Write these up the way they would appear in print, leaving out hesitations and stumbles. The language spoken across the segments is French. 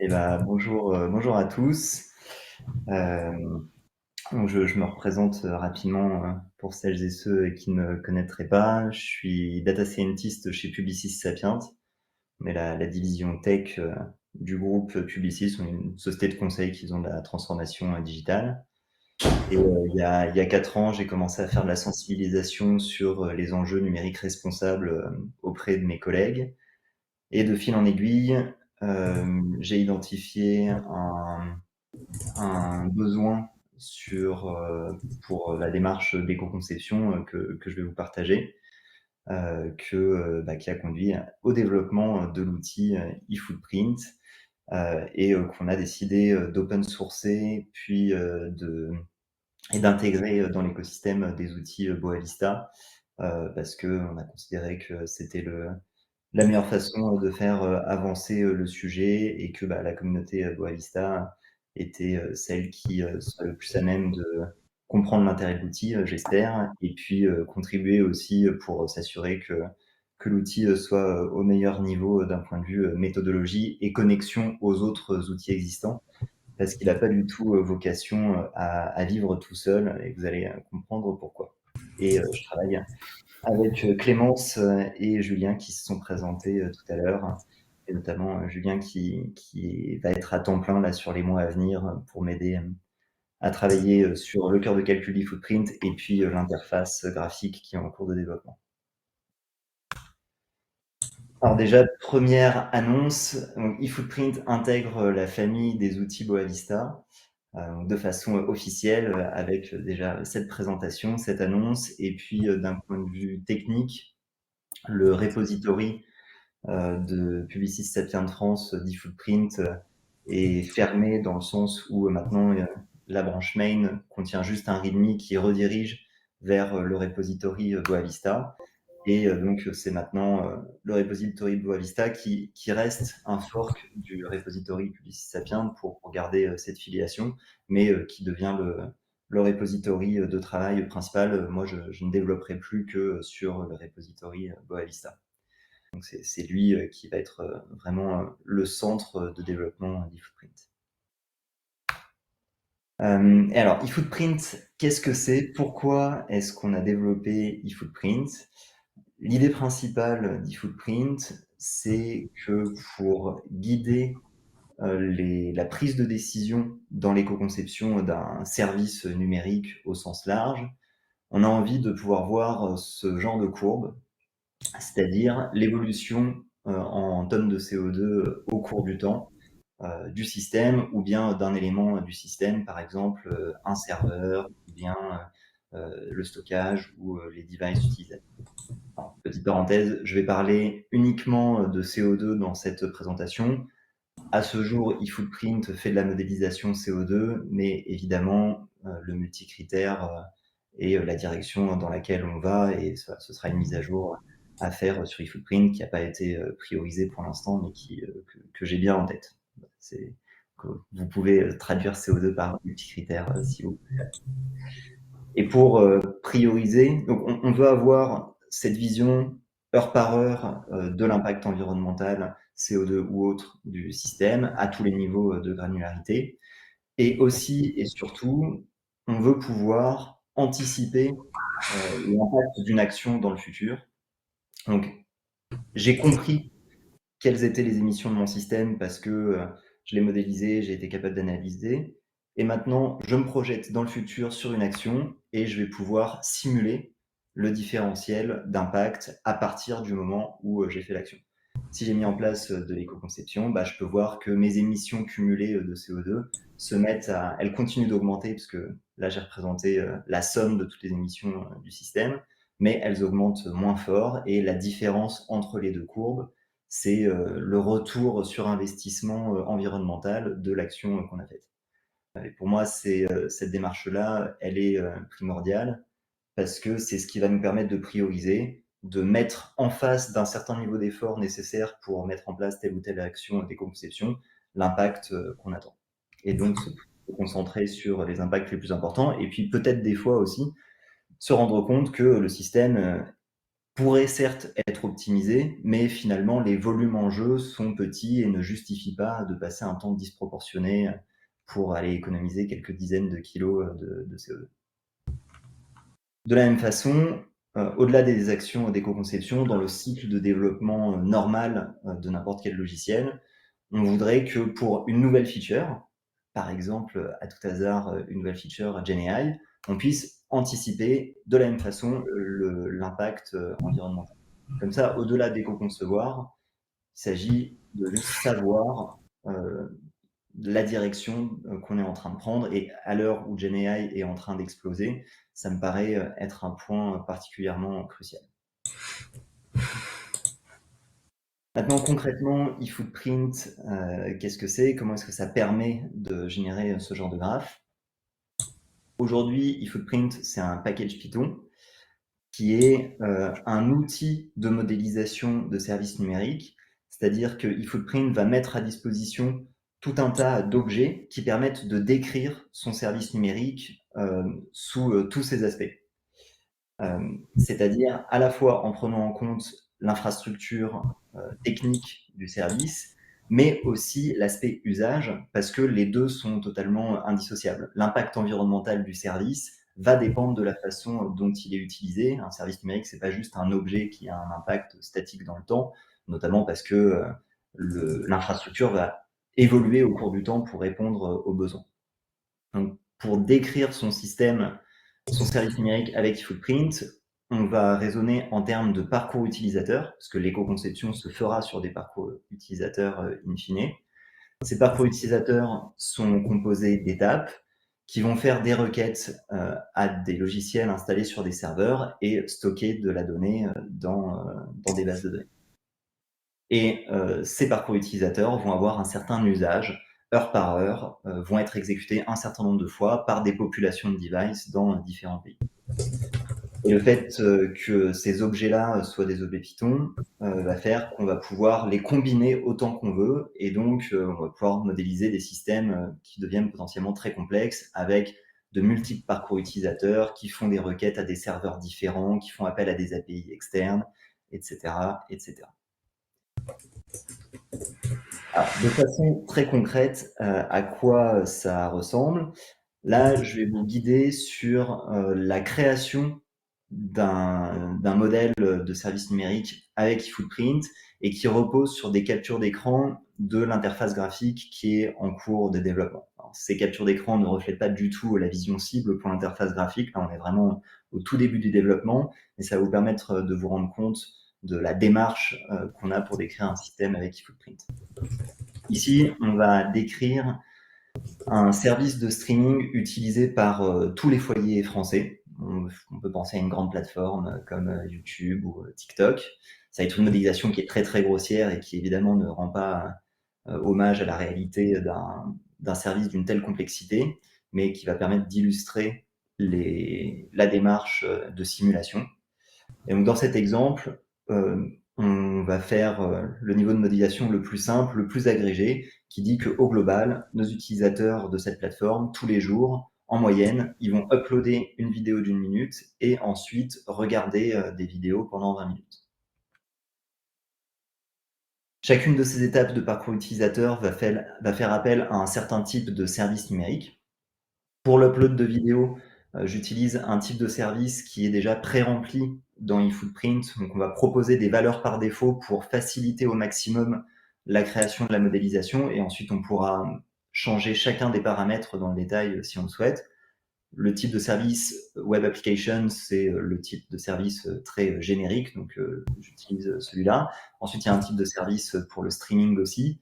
Bonjour à tous. Euh, je me représente rapidement pour celles et ceux qui ne me connaîtraient pas. Je suis data scientist chez Publicis Sapient. On est la division tech du groupe Publicis. On est une société de conseil qui ont de la transformation digitale. Et il y a 4 ans, j'ai commencé à faire de la sensibilisation sur les enjeux numériques responsables auprès de mes collègues. Et de fil en aiguille, j'ai identifié un besoin pour la démarche d'éco-conception que je vais vous partager, qui a conduit au développement de l'outil eFootprint, et qu'on a décidé d'open sourcer, puis et d'intégrer dans l'écosystème des outils Boavista, parce qu'on a considéré que c'était la meilleure façon de faire avancer le sujet, et que la communauté Boavista était celle qui serait le plus à même de comprendre l'intérêt de l'outil, j'espère, et puis contribuer aussi pour s'assurer que l'outil soit au meilleur niveau d'un point de vue méthodologie et connexion aux autres outils existants, parce qu'il n'a pas du tout vocation à vivre tout seul, et vous allez comprendre pourquoi. Et je travaille avec Clémence et Julien qui se sont présentés tout à l'heure, et notamment Julien qui va être à temps plein là sur les mois à venir pour m'aider à travailler sur le cœur de calcul eFootprint et puis l'interface graphique qui est en cours de développement. Alors déjà, première annonce, eFootprint intègre la famille des outils Boavista de façon officielle, avec déjà cette présentation, cette annonce, et puis d'un point de vue technique, le repository de Publicis Sapient France d'eFootprint est fermé, dans le sens où maintenant la branche main contient juste un README qui redirige vers le repository Boavista. Et donc c'est maintenant le repository Boavista qui reste un fork du repository Publicis Sapient pour garder cette filiation, mais qui devient le repository de travail principal. Moi, je ne développerai plus que sur le repository Boavista. Donc c'est lui qui va être vraiment le centre de développement d'eFootprint. Et alors, eFootprint, qu'est-ce que c'est? Pourquoi est-ce qu'on a développé eFootprint? L'idée principale d'eFootprint, c'est que pour guider la prise de décision dans l'éco-conception d'un service numérique au sens large, on a envie de pouvoir voir ce genre de courbe, c'est-à-dire l'évolution en tonnes de CO2 au cours du temps du système, ou bien d'un élément du système, par exemple un serveur, ou bien le stockage ou les devices utilisés. Alors, petite parenthèse, je vais parler uniquement de CO2 dans cette présentation. À ce jour, eFootprint fait de la modélisation CO2, mais évidemment, le multicritère et la direction dans laquelle on va, et ce sera une mise à jour à faire sur eFootprint qui n'a pas été priorisée pour l'instant, mais que j'ai bien en tête. Vous pouvez traduire CO2 par multicritère si vous voulez. Et pour prioriser, donc on veut avoir cette vision heure par heure de l'impact environnemental, CO2 ou autre, du système à tous les niveaux de granularité. Et aussi et surtout, on veut pouvoir anticiper l'impact d'une action dans le futur. Donc, j'ai compris quelles étaient les émissions de mon système parce que je l'ai modélisé, j'ai été capable d'analyser. Et maintenant, je me projette dans le futur sur une action et je vais pouvoir simuler le différentiel d'impact à partir du moment où j'ai fait l'action. Si j'ai mis en place de l'éco-conception, je peux voir que mes émissions cumulées de CO2 elles continuent d'augmenter, parce que là j'ai représenté la somme de toutes les émissions du système, mais elles augmentent moins fort, et la différence entre les deux courbes, c'est le retour sur investissement environnemental de l'action qu'on a faite. Et pour moi, cette démarche-là, elle est primordiale, parce que c'est ce qui va nous permettre de prioriser, de mettre en face d'un certain niveau d'effort nécessaire pour mettre en place telle ou telle action d'éco-conception l'impact qu'on attend. Et donc, se concentrer sur les impacts les plus importants, et puis peut-être des fois aussi se rendre compte que le système pourrait certes être optimisé, mais finalement les volumes en jeu sont petits et ne justifient pas de passer un temps disproportionné pour aller économiser quelques dizaines de kilos de CO2. De la même façon, au-delà des actions d'éco-conception, dans le cycle de développement normal de n'importe quel logiciel, on voudrait que pour une nouvelle feature, par exemple, à tout hasard, une nouvelle feature GenAI, on puisse anticiper de la même façon l'impact environnemental. Comme ça, au-delà d'éco-concevoir, il s'agit de juste savoir la direction qu'on est en train de prendre. Et à l'heure où GenAI est en train d'exploser, ça me paraît être un point particulièrement crucial. Maintenant, concrètement, eFootprint, qu'est-ce que c'est? Comment est-ce que ça permet de générer ce genre de graphe? Aujourd'hui, eFootprint, c'est un package Python qui est un outil de modélisation de services numériques, c'est-à-dire que eFootprint va mettre à disposition tout un tas d'objets qui permettent de décrire son service numérique sous tous ses aspects. C'est-à-dire à la fois en prenant en compte l'infrastructure technique du service, mais aussi l'aspect usage, parce que les deux sont totalement indissociables. L'impact environnemental du service va dépendre de la façon dont il est utilisé. Un service numérique, c'est pas juste un objet qui a un impact statique dans le temps, notamment parce que l'infrastructure va évoluer au cours du temps pour répondre aux besoins. Donc, pour décrire son système, son service numérique avec eFootprint, on va raisonner en termes de parcours utilisateur, parce que l'éco-conception se fera sur des parcours utilisateurs in fine. Ces parcours utilisateurs sont composés d'étapes qui vont faire des requêtes à des logiciels installés sur des serveurs et stocker de la donnée dans des bases de données. Et ces parcours utilisateurs vont avoir un certain usage, heure par heure, vont être exécutés un certain nombre de fois par des populations de devices dans différents pays. Et le fait que ces objets-là soient des objets Python va faire qu'on va pouvoir les combiner autant qu'on veut, et donc on va pouvoir modéliser des systèmes qui deviennent potentiellement très complexes, avec de multiples parcours utilisateurs qui font des requêtes à des serveurs différents, qui font appel à des API externes, etc., etc. Alors, de façon très concrète, à quoi ça ressemble? Là, je vais vous guider sur la création d'un modèle de service numérique avec eFootprint et qui repose sur des captures d'écran de l'interface graphique qui est en cours de développement. Alors, ces captures d'écran ne reflètent pas du tout la vision cible pour l'interface graphique. Là, on est vraiment au tout début du développement, mais ça va vous permettre de vous rendre compte de la démarche qu'on a pour décrire un système avec eFootprint. Ici, on va décrire un service de streaming utilisé par tous les foyers français. On peut penser à une grande plateforme comme YouTube ou TikTok. Ça va être une modélisation qui est très très grossière et qui évidemment ne rend pas hommage à la réalité d'un service d'une telle complexité, mais qui va permettre d'illustrer la démarche de simulation. Et donc dans cet exemple, on va faire le niveau de modélisation le plus simple, le plus agrégé, qui dit qu'au global, nos utilisateurs de cette plateforme, tous les jours, en moyenne, ils vont uploader une vidéo d'1 minute et ensuite regarder des vidéos pendant 20 minutes. Chacune de ces étapes de parcours utilisateur va faire appel à un certain type de service numérique. Pour l'upload de vidéos, j'utilise un type de service qui est déjà pré-rempli dans eFootprint. Donc, on va proposer des valeurs par défaut pour faciliter au maximum la création de la modélisation, et ensuite on pourra changer chacun des paramètres dans le détail si on le souhaite. Le type de service Web Application, c'est le type de service très générique, donc j'utilise celui-là. Ensuite, il y a un type de service pour le streaming aussi.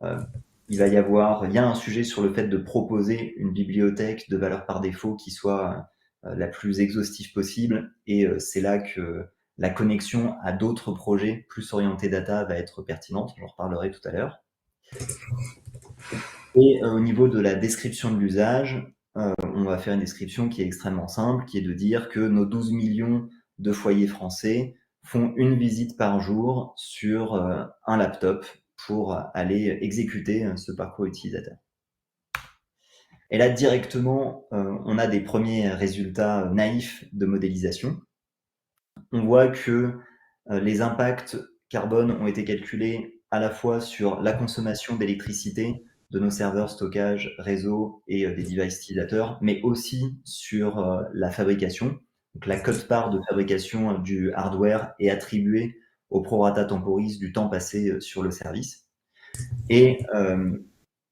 Il y a un sujet sur le fait de proposer une bibliothèque de valeurs par défaut qui soit la plus exhaustive possible, et c'est là que la connexion à d'autres projets plus orientés data va être pertinente, j'en reparlerai tout à l'heure. Et au niveau de la description de l'usage, on va faire une description qui est extrêmement simple, qui est de dire que nos 12 millions de foyers français font une visite par jour sur un laptop pour aller exécuter ce parcours utilisateur. Et là, directement, on a des premiers résultats naïfs de modélisation. On voit que Les impacts carbone ont été calculés à la fois sur la consommation d'électricité de nos serveurs, stockage, réseau et des devices utilisateurs, mais aussi sur la fabrication. Donc la quote-part de fabrication du hardware est attribuée au prorata temporis du temps passé sur le service. Et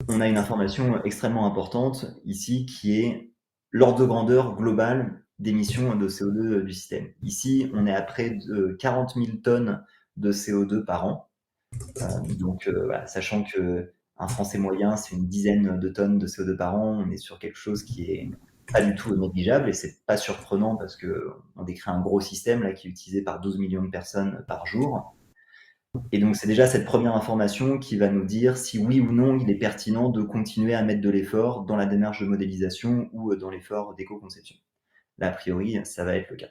on a une information extrêmement importante ici qui est l'ordre de grandeur global d'émissions de CO2 du système. Ici, on est à près de 40 000 tonnes de CO2 par an. Donc, voilà, sachant qu'un Français moyen, c'est une dizaine de tonnes de CO2 par an, on est sur quelque chose qui est pas du tout négligeable et c'est pas surprenant parce qu'on décrit un gros système là qui est utilisé par 12 millions de personnes par jour. Et donc, c'est déjà cette première information qui va nous dire si oui ou non il est pertinent de continuer à mettre de l'effort dans la démarche de modélisation ou dans l'effort d'éco-conception. Là, a priori, ça va être le cas.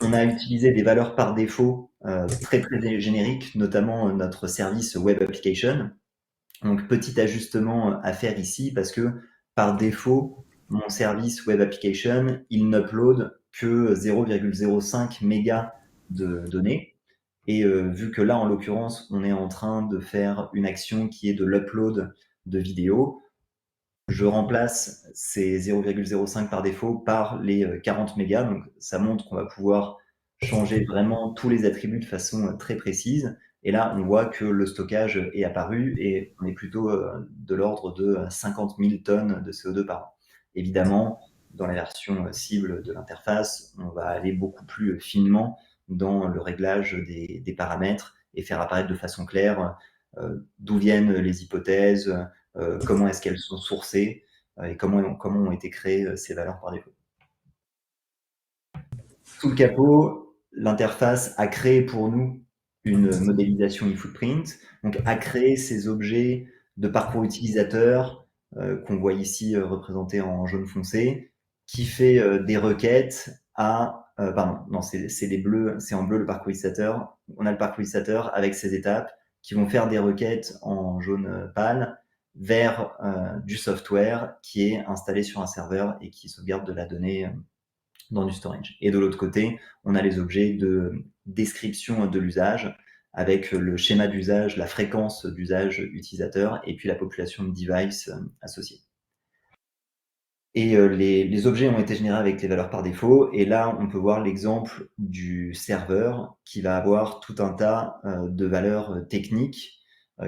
On a utilisé des valeurs par défaut très très génériques, notamment notre service Web Application. Donc, petit ajustement à faire ici parce que par défaut, mon service Web Application, il n'upload que 0,05 mégas de données. Et vu que là, en l'occurrence, on est en train de faire une action qui est de l'upload de vidéos, je remplace ces 0,05 par défaut par les 40 mégas. Donc, ça montre qu'on va pouvoir changer vraiment tous les attributs de façon très précise. Et là, on voit que le stockage est apparu et on est plutôt de l'ordre de 50 000 tonnes de CO2 par an. Évidemment, dans la version cible de l'interface, on va aller beaucoup plus finement dans le réglage des paramètres et faire apparaître de façon claire d'où viennent les hypothèses, comment est-ce qu'elles sont sourcées et comment ont été créées ces valeurs par défaut. Sous le capot, l'interface a créé pour nous une modélisation e-footprint, donc a créé ces objets de parcours utilisateur qu'on voit ici représentés en jaune foncé, qui fait des requêtes à pardon, non, c'est les bleus, c'est en bleu le parcours utilisateur. On a le parcours utilisateur avec ses étapes qui vont faire des requêtes en jaune pâle vers du software qui est installé sur un serveur et qui sauvegarde de la donnée dans du storage. Et de l'autre côté, on a les objets de description de l'usage avec le schéma d'usage, la fréquence d'usage utilisateur et puis la population de devices associés. Et les objets ont été générés avec les valeurs par défaut. Et là, on peut voir l'exemple du serveur qui va avoir tout un tas de valeurs techniques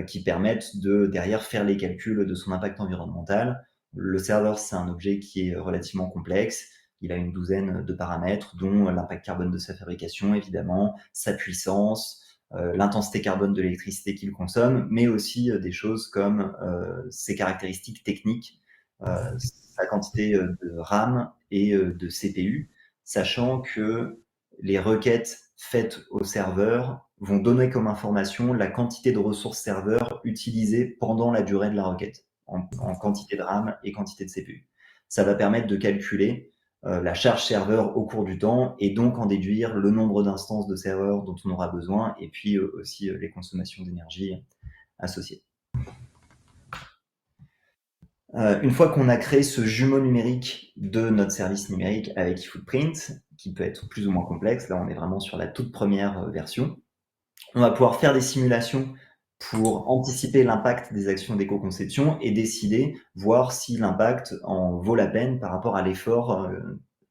qui permettent de derrière faire les calculs de son impact environnemental. Le serveur, c'est un objet qui est relativement complexe. Il a une douzaine de paramètres, dont l'impact carbone de sa fabrication, évidemment, sa puissance, l'intensité carbone de l'électricité qu'il consomme, mais aussi des choses comme ses caractéristiques techniques, sa quantité de RAM et de CPU, sachant que les requêtes faites au serveur vont donner comme information la quantité de ressources serveur utilisées pendant la durée de la requête, en quantité de RAM et quantité de CPU. Ça va permettre de calculer la charge serveur au cours du temps et donc en déduire le nombre d'instances de serveurs dont on aura besoin et puis aussi les consommations d'énergie associées. Une fois qu'on a créé ce jumeau numérique de notre service numérique avec eFootprint, qui peut être plus ou moins complexe, là on est vraiment sur la toute première version, on va pouvoir faire des simulations pour anticiper l'impact des actions d'éco-conception et décider, voir si l'impact en vaut la peine par rapport à l'effort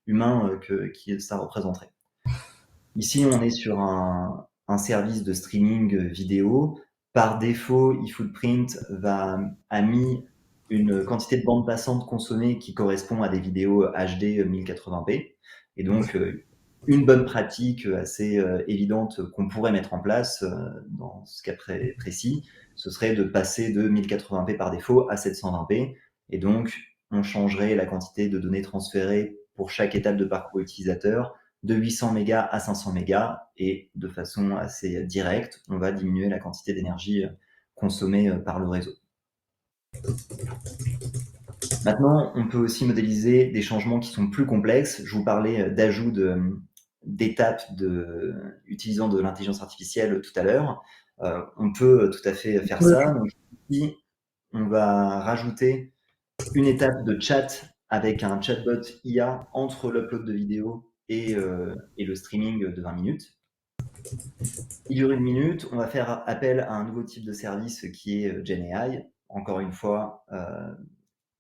humain que ça représenterait. Ici, on est sur un service de streaming vidéo. Par défaut, eFootprint a mis une quantité de bande passante consommée qui correspond à des vidéos HD 1080p. Et donc, une bonne pratique assez évidente qu'on pourrait mettre en place dans ce cas précis, ce serait de passer de 1080p par défaut à 720p. Et donc, on changerait la quantité de données transférées pour chaque étape de parcours utilisateur de 800 mégas à 500 mégas et de façon assez directe, on va diminuer la quantité d'énergie consommée par le réseau. Maintenant, on peut aussi modéliser des changements qui sont plus complexes. Je vous parlais d'ajout d'étapes utilisant de l'intelligence artificielle tout à l'heure. On peut tout à fait faire ça. Donc, ici, on va rajouter une étape de chat avec un chatbot IA entre l'upload de vidéo et le streaming de 20 minutes. Il dure 1 minute, on va faire appel à un nouveau type de service qui est GenAI. Encore une fois,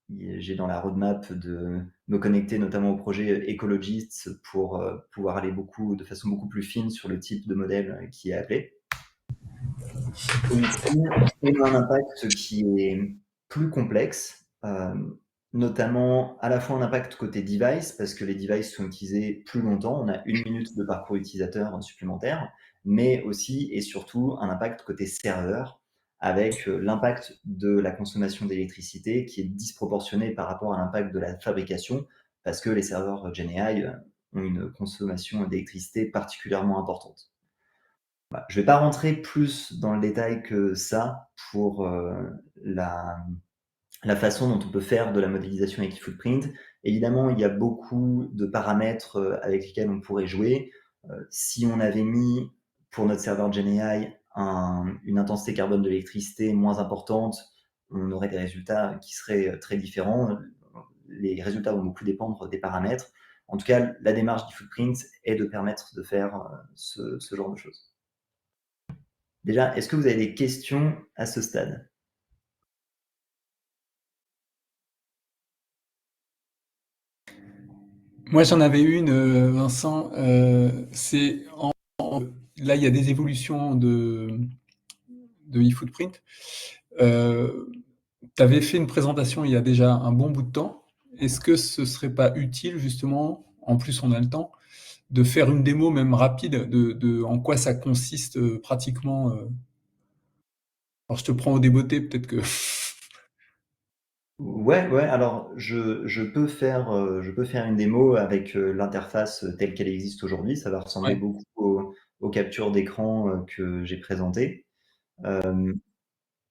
j'ai dans la roadmap de me connecter notamment au projet Ecologists pour pouvoir aller de façon beaucoup plus fine sur le type de modèle qui est appelé. Et ici, on a un impact qui est plus complexe, notamment à la fois un impact côté device, parce que les devices sont utilisés plus longtemps, on a 1 minute de parcours utilisateur supplémentaire, mais aussi et surtout un impact côté serveur, avec l'impact de la consommation d'électricité qui est disproportionné par rapport à l'impact de la fabrication, parce que les serveurs GenAI ont une consommation d'électricité particulièrement importante. Bah, je vais pas rentrer plus dans le détail que ça pour la façon dont on peut faire de la modélisation avec eFootprint. Évidemment, il y a beaucoup de paramètres avec lesquels on pourrait jouer. Si on avait mis pour notre serveur GenAI une intensité carbone de l'électricité moins importante, on aurait des résultats qui seraient très différents. Les résultats vont beaucoup dépendre des paramètres. En tout cas, la démarche d'eFootprint est de permettre de faire ce genre de choses. Déjà, est-ce que vous avez des questions à ce stade? Moi, j'en avais une, Vincent. Là, il y a des évolutions de eFootprint. Tu avais fait une présentation il y a déjà un bon bout de temps. Est-ce que ce serait pas utile, justement, en plus on a le temps, de faire une démo même rapide de en quoi ça consiste pratiquement. Alors je te prends au débeauté, peut-être que. Ouais, ouais, alors je peux faire une démo avec l'interface telle qu'elle existe aujourd'hui. Ça va ressembler Ouais. beaucoup aux captures d'écran que j'ai présentées.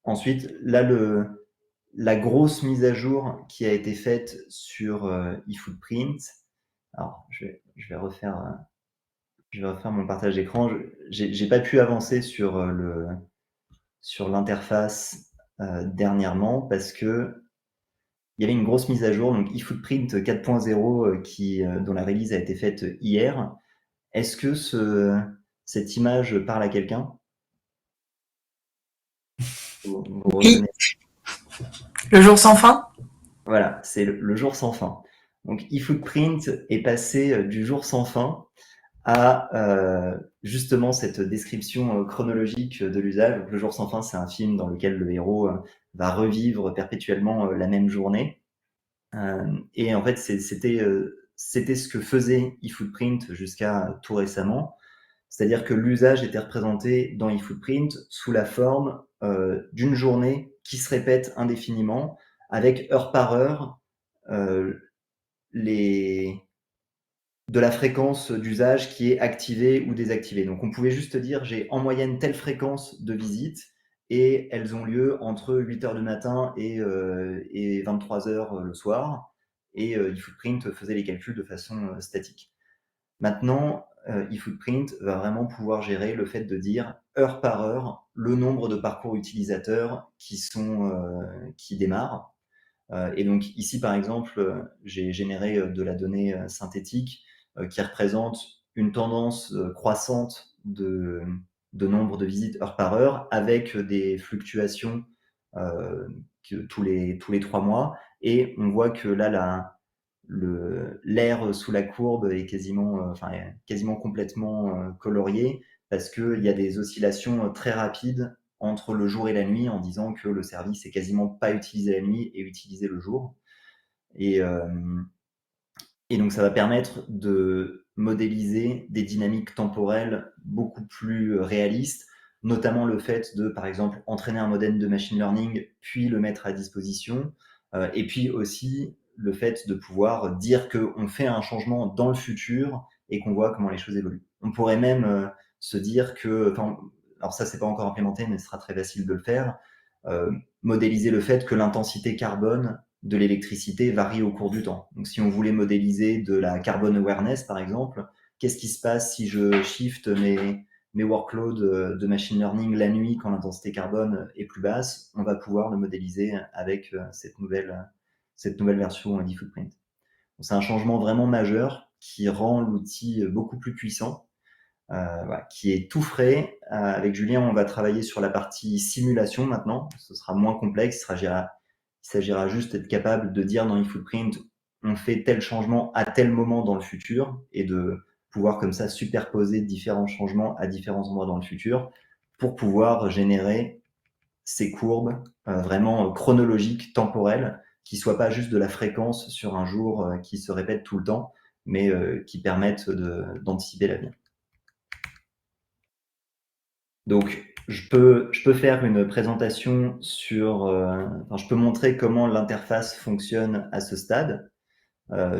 Ensuite, là, la grosse mise à jour qui a été faite sur eFootprint. Alors, je vais refaire mon partage d'écran. J'ai pas pu avancer sur l'interface dernièrement parce que il y avait une grosse mise à jour, donc eFootprint 4.0 dont la release a été faite hier. Est-ce que cette image parle à quelqu'un? Vous Oui, reconnaissez? le jour sans fin. Voilà, c'est le jour sans fin. Donc eFootprint est passé du jour sans fin à justement cette description chronologique de l'usage. Donc, le jour sans fin, c'est un film dans lequel le héros va revivre perpétuellement la même journée. Et en fait, c'était ce que faisait eFootprint jusqu'à tout récemment. C'est-à-dire que l'usage était représenté dans eFootprint sous la forme d'une journée qui se répète indéfiniment, avec heure par heure euh, les, de la fréquence d'usage qui est activée ou désactivée. Donc on pouvait juste dire j'ai en moyenne telle fréquence de visite et elles ont lieu entre 8h du matin et 23h le soir. Et eFootprint faisait les calculs de façon statique. Maintenant, eFootprint va vraiment pouvoir gérer le fait de dire heure par heure le nombre de parcours utilisateurs qui démarrent. Et donc ici, par exemple, j'ai généré de la donnée synthétique qui représente une tendance croissante de nombre de visites heure par heure avec des fluctuations tous les 3 mois. Et on voit que là, l'air sous la courbe est quasiment complètement colorié parce qu'il y a des oscillations très rapides entre le jour et la nuit en disant que le service est quasiment pas utilisé la nuit et utilisé le jour. Et, euh, et donc ça va permettre de modéliser des dynamiques temporelles beaucoup plus réalistes, notamment le fait de, par exemple, entraîner un modèle de machine learning, puis le mettre à disposition, et puis aussi le fait de pouvoir dire qu'on fait un changement dans le futur et qu'on voit comment les choses évoluent. On pourrait même se dire que, alors ça c'est pas encore implémenté, mais ce sera très facile de le faire, modéliser le fait que l'intensité carbone de l'électricité varie au cours du temps. Donc si on voulait modéliser de la carbon awareness, par exemple, qu'est-ce qui se passe si je shift mes workloads de machine learning la nuit quand l'intensité carbone est plus basse? On va pouvoir le modéliser avec cette nouvelle version d'eFootprint. C'est un changement vraiment majeur qui rend l'outil beaucoup plus puissant, voilà, qui est tout frais. Avec Julien, on va travailler sur la partie simulation maintenant. Ce sera moins complexe. Il s'agira juste d'être capable de dire dans eFootprint, on fait tel changement à tel moment dans le futur et de pouvoir comme ça superposer différents changements à différents endroits dans le futur pour pouvoir générer ces courbes vraiment chronologiques, temporelles, qui soient pas juste de la fréquence sur un jour qui se répète tout le temps, mais qui permettent d'anticiper l'avenir. Donc, je peux faire une présentation sur, je peux montrer comment l'interface fonctionne à ce stade.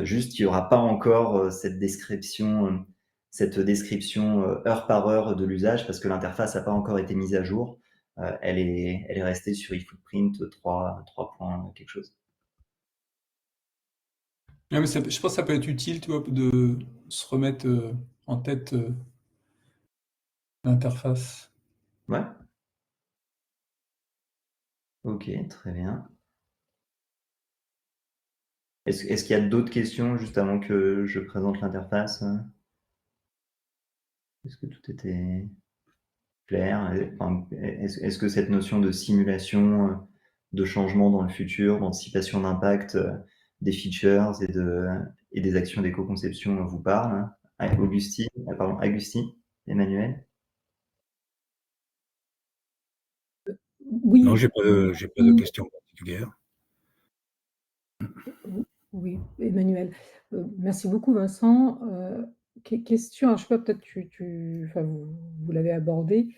Juste, il n'y aura pas encore cette description heure par heure de l'usage parce que l'interface n'a pas encore été mise à jour. Elle est restée sur eFootprint 3 points quelque chose. Ouais, mais je pense que ça peut être utile, tu vois, de se remettre en tête l'interface. Ouais. Ok, très bien. Est-ce qu'il y a d'autres questions juste avant que je présente l'interface? Est-ce que tout était clair? Enfin, est-ce que cette notion de simulation, de changement dans le futur, d'anticipation d'impact des features et des actions d'éco-conception vous parle? Augustine, Emmanuel? Oui, Non, j'ai pas de questions particulières. oui, Emmanuel. Merci beaucoup, Vincent. Question, alors je sais pas, peut-être enfin, vous l'avez abordé.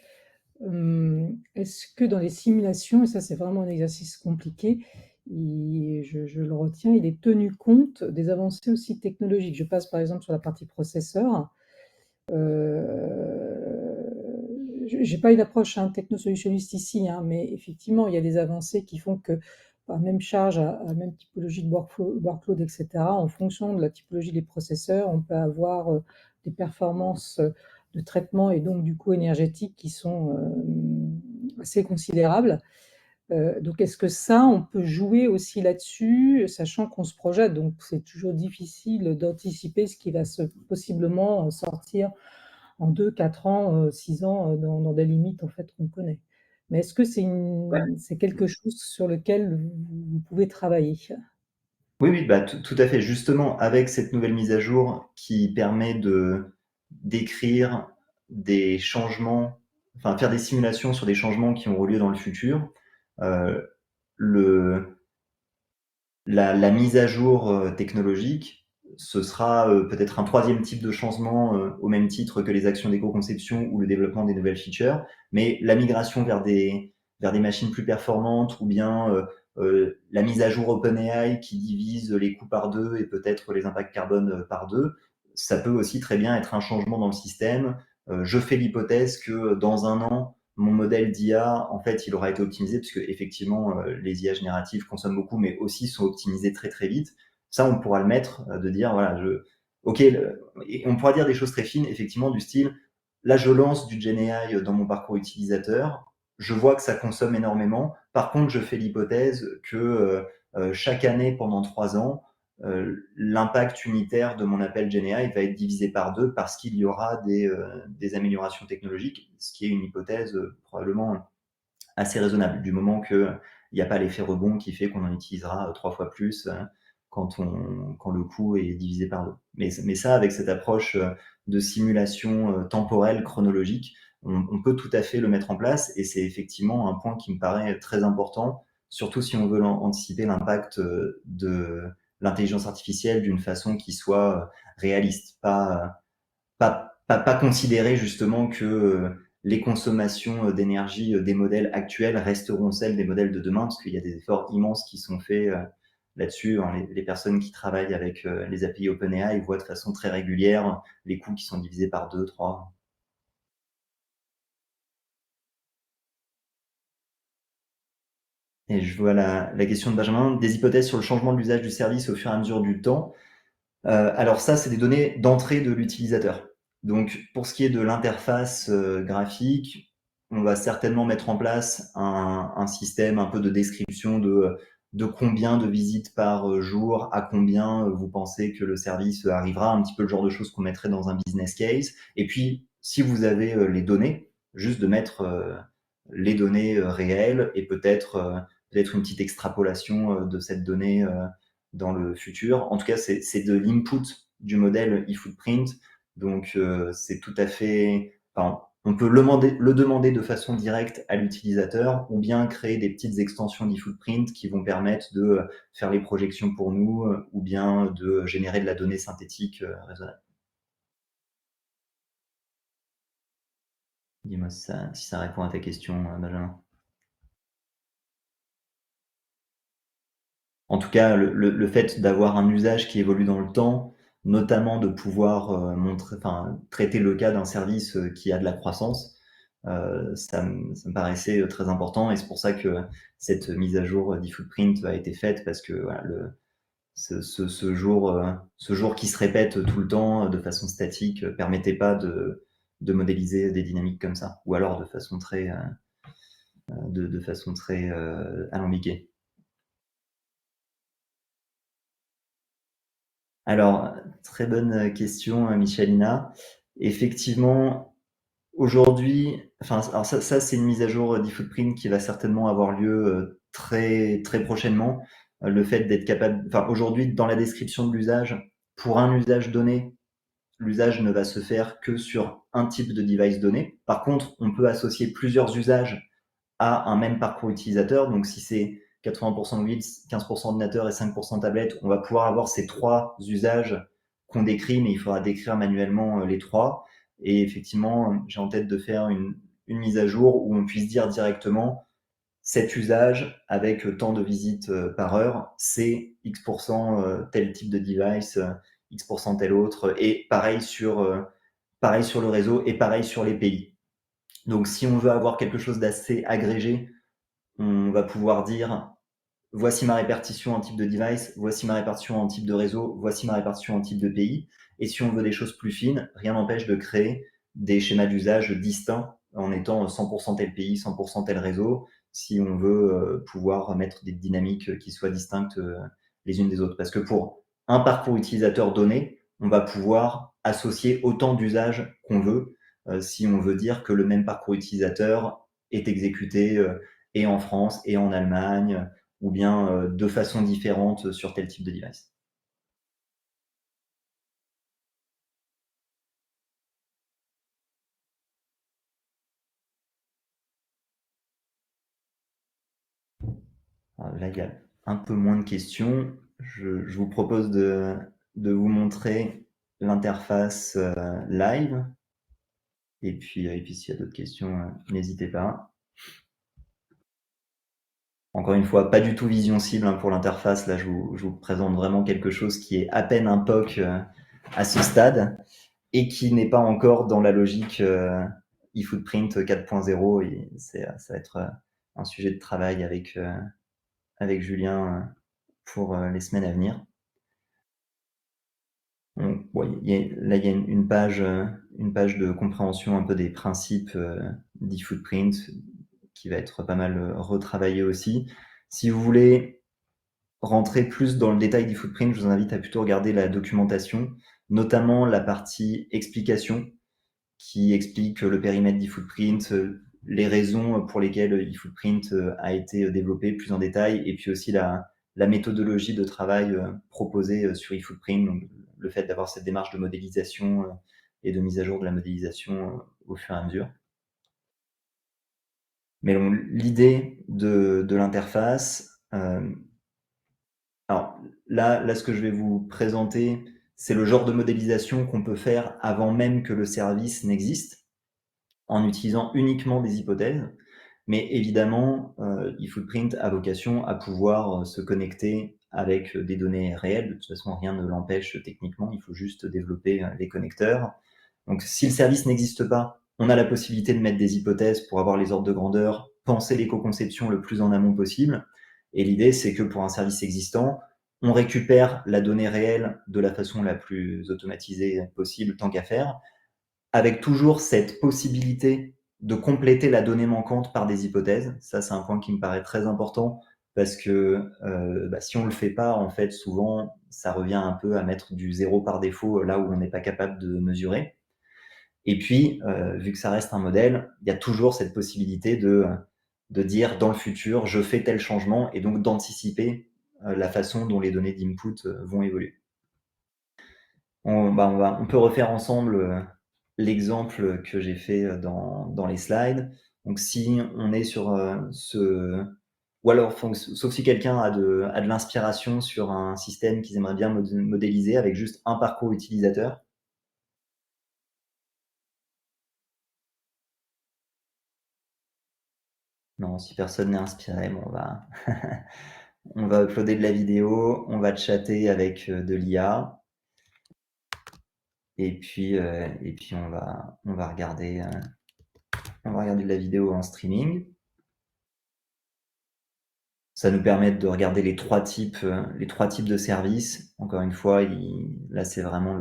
Est-ce que dans les simulations, et ça c'est vraiment un exercice compliqué, je le retiens, il est tenu compte des avancées aussi technologiques? Je passe par exemple sur la partie processeur. J'ai pas une approche technosolutionniste ici, mais effectivement, il y a des avancées qui font que, par même charge, à même typologie de workload, etc., en fonction de la typologie des processeurs, on peut avoir des performances de traitement et donc du coût énergétique qui sont assez considérables. Donc, est-ce que ça, on peut jouer aussi là-dessus, sachant qu'on se projette? Donc, c'est toujours difficile d'anticiper ce qui va possiblement sortir en 2, 4 ans, 6 ans, dans des limites en fait qu'on connaît. Mais est-ce que Ouais. c'est quelque chose sur lequel vous pouvez travailler? Oui, bah, tout à fait. Justement, avec cette nouvelle mise à jour qui permet d'écrire des changements, enfin faire des simulations sur des changements qui auront lieu dans le futur, le, la mise à jour technologique, ce sera peut-être un troisième type de changement au même titre que les actions d'éco-conception ou le développement des nouvelles features, mais la migration vers des machines plus performantes ou bien la mise à jour OpenAI qui divise les coûts par deux et peut-être les impacts carbone par deux, ça peut aussi très bien être un changement dans le système. Je fais l'hypothèse que dans un an, mon modèle d'IA, en fait, il aura été optimisé puisque effectivement, les IA génératives consomment beaucoup, mais aussi sont optimisées très très vite. Ça, on pourra le mettre, de dire, voilà, ok, et on pourra dire des choses très fines, effectivement, du style, là, je lance du GenAI dans mon parcours utilisateur, je vois que ça consomme énormément. Par contre, je fais l'hypothèse que chaque année, pendant 3 ans, l'impact unitaire de mon appel GenAI va être divisé par 2 parce qu'il y aura des améliorations technologiques, ce qui est une hypothèse probablement assez raisonnable, du moment qu'il n'y a pas l'effet rebond qui fait qu'on en utilisera 3 fois plus quand le coût est divisé par 2. Mais ça, avec cette approche de simulation temporelle, chronologique, on peut tout à fait le mettre en place et c'est effectivement un point qui me paraît très important, surtout si on veut anticiper l'impact de l'intelligence artificielle d'une façon qui soit réaliste, pas considérer justement que les consommations d'énergie des modèles actuels resteront celles des modèles de demain, parce qu'il y a des efforts immenses qui sont faits là-dessus. Les personnes qui travaillent avec les API OpenAI voient de façon très régulière les coûts qui sont divisés par 2, 3. Et je vois la question de Benjamin, des hypothèses sur le changement de l'usage du service au fur et à mesure du temps. Alors ça, c'est des données d'entrée de l'utilisateur. Donc, pour ce qui est de l'interface graphique, on va certainement mettre en place un système un peu de description de de combien de visites par jour, à combien vous pensez que le service arrivera, un petit peu le genre de choses qu'on mettrait dans un business case. Et puis, si vous avez les données, juste de mettre les données réelles et peut-être une petite extrapolation de cette donnée dans le futur. En tout cas, c'est de l'input du modèle eFootprint. Donc, c'est tout à fait... Enfin, on peut le demander de façon directe à l'utilisateur ou bien créer des petites extensions d'eFootprint qui vont permettre de faire les projections pour nous ou bien de générer de la donnée synthétique raisonnable. Dis-moi si ça répond à ta question, Benjamin. En tout cas, le fait d'avoir un usage qui évolue dans le temps, notamment de pouvoir traiter le cas d'un service qui a de la croissance, ça me paraissait très important et c'est pour ça que cette mise à jour d'eFootprint a été faite parce que voilà, ce jour qui se répète tout le temps de façon statique permettait pas de modéliser des dynamiques comme ça, ou alors de façon très alambiquée. Alors, très bonne question, Michalina. Effectivement, aujourd'hui, alors ça c'est une mise à jour d'eFootprint qui va certainement avoir lieu très très prochainement. Le fait d'être capable, aujourd'hui dans la description de l'usage, pour un usage donné, l'usage ne va se faire que sur un type de device donné. Par contre, on peut associer plusieurs usages à un même parcours utilisateur. Donc, si c'est 80% mobile, 15% ordinateur et 5% tablette, on va pouvoir avoir ces trois usages qu'on décrit, mais il faudra décrire manuellement les trois. Et effectivement, j'ai en tête de faire une mise à jour où on puisse dire directement cet usage avec tant de visites par heure, c'est X% tel type de device, X% tel autre, et pareil sur le réseau et pareil sur les pays. Donc, si on veut avoir quelque chose d'assez agrégé, on va pouvoir dire voici ma répartition en type de device, voici ma répartition en type de réseau, voici ma répartition en type de pays. Et si on veut des choses plus fines, rien n'empêche de créer des schémas d'usage distincts en étant 100% tel pays, 100% tel réseau, si on veut pouvoir mettre des dynamiques qui soient distinctes les unes des autres. Parce que pour un parcours utilisateur donné, on va pouvoir associer autant d'usages qu'on veut si on veut dire que le même parcours utilisateur est exécuté et en France et en Allemagne, ou bien de façon différente sur tel type de device. Alors là, il y a un peu moins de questions. Je vous propose de vous montrer l'interface live. Et puis s'il y a d'autres questions, n'hésitez pas. Encore une fois, pas du tout vision cible pour l'interface. Là, je vous présente vraiment quelque chose qui est à peine un POC à ce stade et qui n'est pas encore dans la logique eFootprint 4.0. Et ça va être un sujet de travail avec Julien pour les semaines à venir. Donc, là, il y a une page de compréhension un peu des principes d'eFootprint qui va être pas mal retravaillée aussi. Si vous voulez rentrer plus dans le détail d'eFootprint, je vous invite à plutôt regarder la documentation, notamment la partie explication qui explique le périmètre d'eFootprint, les raisons pour lesquelles eFootprint a été développé plus en détail, et puis aussi la méthodologie de travail proposée sur eFootprint, donc le fait d'avoir cette démarche de modélisation et de mise à jour de la modélisation au fur et à mesure. Mais l'idée de l'interface, alors là, ce que je vais vous présenter, c'est le genre de modélisation qu'on peut faire avant même que le service n'existe, en utilisant uniquement des hypothèses. Mais évidemment, eFootprint a vocation à pouvoir se connecter avec des données réelles. De toute façon, rien ne l'empêche techniquement, il faut juste développer les connecteurs. Donc, si le service n'existe pas, on a la possibilité de mettre des hypothèses pour avoir les ordres de grandeur, penser l'éco-conception le plus en amont possible. Et l'idée, c'est que pour un service existant, on récupère la donnée réelle de la façon la plus automatisée possible, tant qu'à faire, avec toujours cette possibilité de compléter la donnée manquante par des hypothèses. Ça, c'est un point qui me paraît très important parce que si on le fait pas, en fait, souvent, ça revient un peu à mettre du 0 par défaut là où on n'est pas capable de mesurer. Et puis, vu que ça reste un modèle, il y a toujours cette possibilité de dire dans le futur, je fais tel changement et donc d'anticiper la façon dont les données d'input vont évoluer. On peut refaire ensemble l'exemple que j'ai fait dans les slides. Donc si on est sur ou alors, sauf si quelqu'un a de l'inspiration sur un système qu'ils aimeraient bien modéliser avec juste un parcours utilisateur. Non, si personne n'est inspiré, bon, on va uploader de la vidéo, on va chatter avec de l'IA. Et puis on va regarder de la vidéo en streaming. Ça nous permet de regarder les trois types de services. Encore une fois, là, c'est vraiment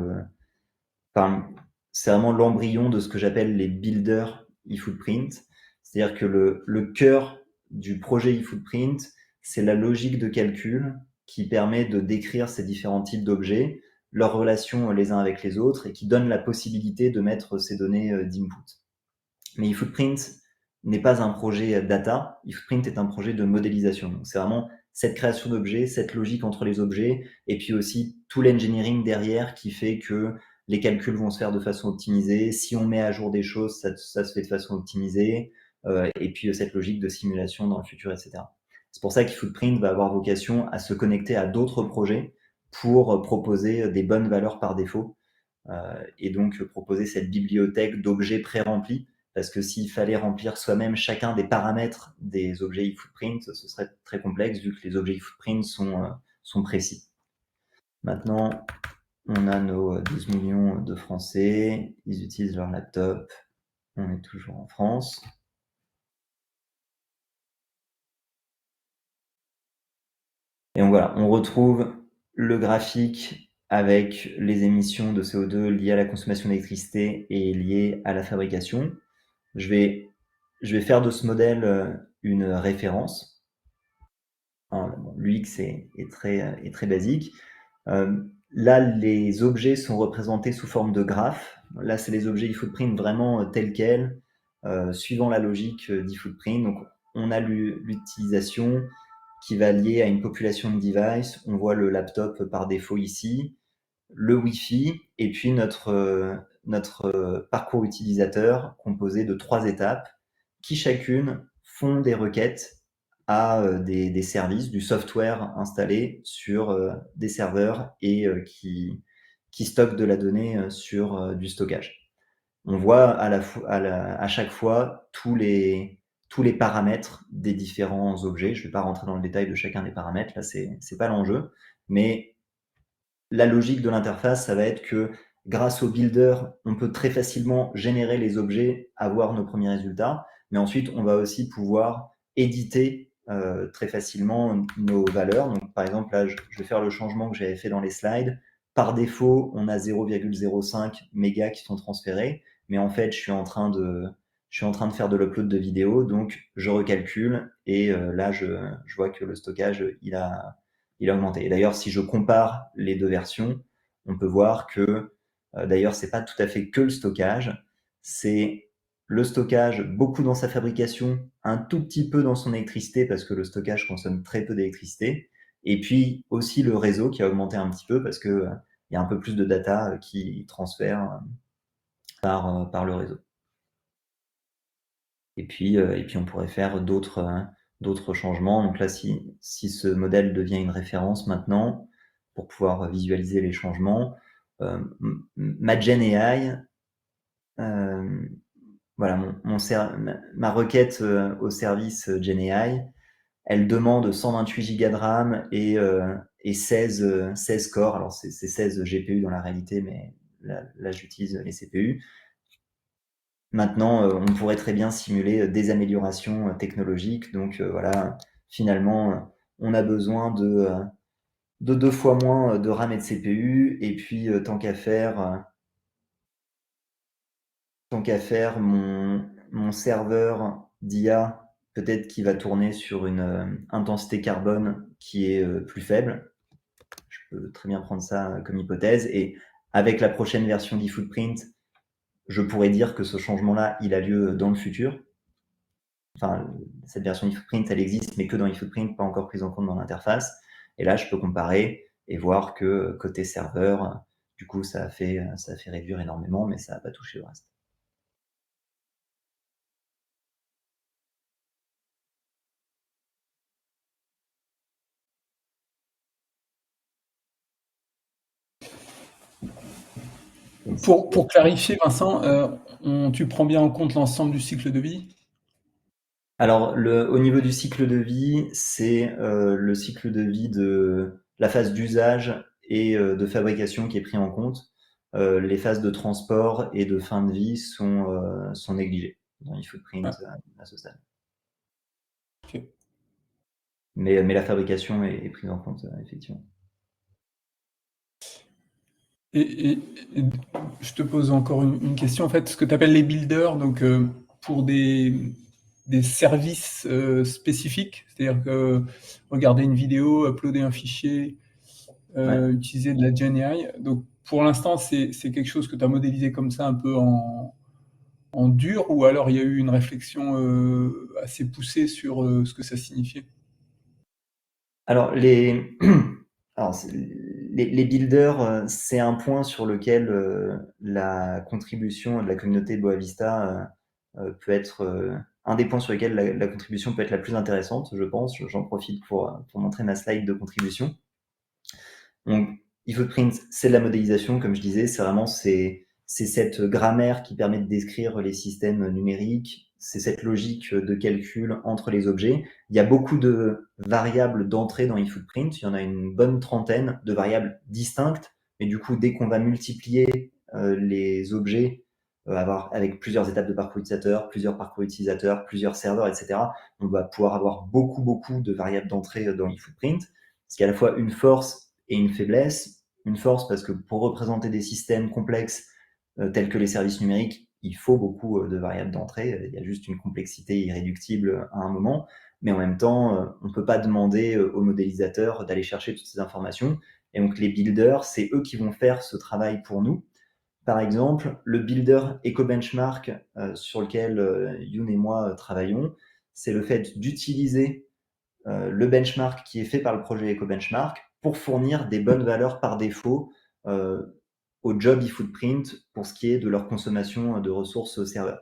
l'embryon de ce que j'appelle les builders eFootprint. C'est-à-dire que le cœur du projet eFootprint, c'est la logique de calcul qui permet de décrire ces différents types d'objets, leurs relations les uns avec les autres, et qui donne la possibilité de mettre ces données d'input. Mais eFootprint n'est pas un projet data, eFootprint est un projet de modélisation. Donc c'est vraiment cette création d'objets, cette logique entre les objets, et puis aussi tout l'engineering derrière qui fait que les calculs vont se faire de façon optimisée. Si on met à jour des choses, ça se fait de façon optimisée. Et puis cette logique de simulation dans le futur, etc. C'est pour ça qu'eFootprint va avoir vocation à se connecter à d'autres projets pour proposer des bonnes valeurs par défaut. Et donc proposer cette bibliothèque d'objets pré-remplis, parce que s'il fallait remplir soi-même chacun des paramètres des objets eFootprint, ce serait très complexe vu que les objets eFootprint sont précis. Maintenant, on a nos 12 millions de Français, ils utilisent leur laptop, on est toujours en France. Et donc voilà, on retrouve le graphique avec les émissions de CO2 liées à la consommation d'électricité et liées à la fabrication. Je vais faire de ce modèle une référence. L'UX est très basique. Là, les objets sont représentés sous forme de graphes. Là, c'est les objets eFootprint vraiment tels quels, suivant la logique d'eFootprint. Donc, on a l'utilisation qui va lier à une population de devices. On voit le laptop par défaut ici, le Wi-Fi, et puis notre parcours utilisateur composé de 3 étapes qui chacune font des requêtes à des services, du software installé sur des serveurs et qui stockent de la donnée sur du stockage. On voit à chaque fois tous les paramètres des différents objets. Je ne vais pas rentrer dans le détail de chacun des paramètres, là c'est pas l'enjeu, mais la logique de l'interface, ça va être que grâce au builder, on peut très facilement générer les objets, avoir nos premiers résultats, mais ensuite on va aussi pouvoir éditer très facilement nos valeurs. Donc par exemple là, je vais faire le changement que j'avais fait dans les slides. Par défaut, on a 0,05 mégas qui sont transférés, mais en fait je suis en train de faire de l'upload de vidéo, donc je recalcule et là je vois que le stockage il a augmenté. Et d'ailleurs, si je compare les deux versions, on peut voir que, d'ailleurs, c'est pas tout à fait que le stockage, c'est le stockage beaucoup dans sa fabrication, un tout petit peu dans son électricité, parce que le stockage consomme très peu d'électricité, et puis aussi le réseau qui a augmenté un petit peu, parce que il y a un peu plus de data qui transfère par le réseau. Et puis on pourrait faire d'autres changements. Donc là, si ce modèle devient une référence maintenant, pour pouvoir visualiser les changements, ma GenAI, voilà, ma requête au service GenAI, elle demande 128 Go de RAM et 16 corps. Alors c'est 16 GPU dans la réalité, mais là j'utilise les CPU. Maintenant, on pourrait très bien simuler des améliorations technologiques. Donc voilà, finalement, on a besoin de 2 fois moins de RAM et de CPU. Et puis, tant qu'à faire, mon serveur d'IA peut-être qu'il va tourner sur une intensité carbone qui est plus faible. Je peux très bien prendre ça comme hypothèse. Et avec la prochaine version d'eFootprint, je pourrais dire que ce changement-là, il a lieu dans le futur. Enfin, cette version eFootprint, elle existe, mais que dans eFootprint, pas encore prise en compte dans l'interface. Et là, je peux comparer et voir que côté serveur, du coup, ça a fait réduire énormément, mais ça n'a pas touché le reste. Pour clarifier, Vincent, tu prends bien en compte l'ensemble du cycle de vie? Alors, au niveau du cycle de vie, c'est le cycle de vie de la phase d'usage et de fabrication qui est pris en compte. Les phases de transport et de fin de vie sont négligées dans eFootprint à ce stade. Ok. Mais la fabrication est prise en compte, effectivement. Et je te pose encore une question. En fait, ce que tu appelles les builders, donc pour des services spécifiques, c'est-à-dire que regarder une vidéo, uploader un fichier, utiliser de la GenAI. Donc pour l'instant, c'est quelque chose que tu as modélisé comme ça un peu en dur, ou alors il y a eu une réflexion assez poussée sur ce que ça signifiait? Alors, les builders, c'est un point sur lequel la contribution de la communauté Boa Vista peut être un des points sur lesquels la contribution peut être la plus intéressante, je pense. J'en profite pour montrer ma slide de contribution. Donc, eFootprint, c'est de la modélisation, comme je disais, c'est vraiment cette grammaire qui permet de décrire les systèmes numériques, c'est cette logique de calcul entre les objets. Il y a beaucoup de variables d'entrée dans eFootprint, il y en a une bonne trentaine de variables distinctes, mais du coup, dès qu'on va multiplier les objets, avec plusieurs étapes de parcours utilisateur, plusieurs parcours utilisateurs, plusieurs serveurs, etc., on va pouvoir avoir beaucoup de variables d'entrée dans eFootprint, ce qui est à la fois une force et une faiblesse. Une force parce que pour représenter des systèmes complexes tels que les services numériques, il faut beaucoup de variables d'entrée. Il y a juste une complexité irréductible à un moment. Mais en même temps, on ne peut pas demander aux modélisateurs d'aller chercher toutes ces informations. Et donc les builders, c'est eux qui vont faire ce travail pour nous. Par exemple, le builder EcoBenchmark sur lequel Youn et moi travaillons, c'est le fait d'utiliser le benchmark qui est fait par le projet EcoBenchmark pour fournir des bonnes valeurs par défaut au job eFootprint pour ce qui est de leur consommation de ressources au serveur.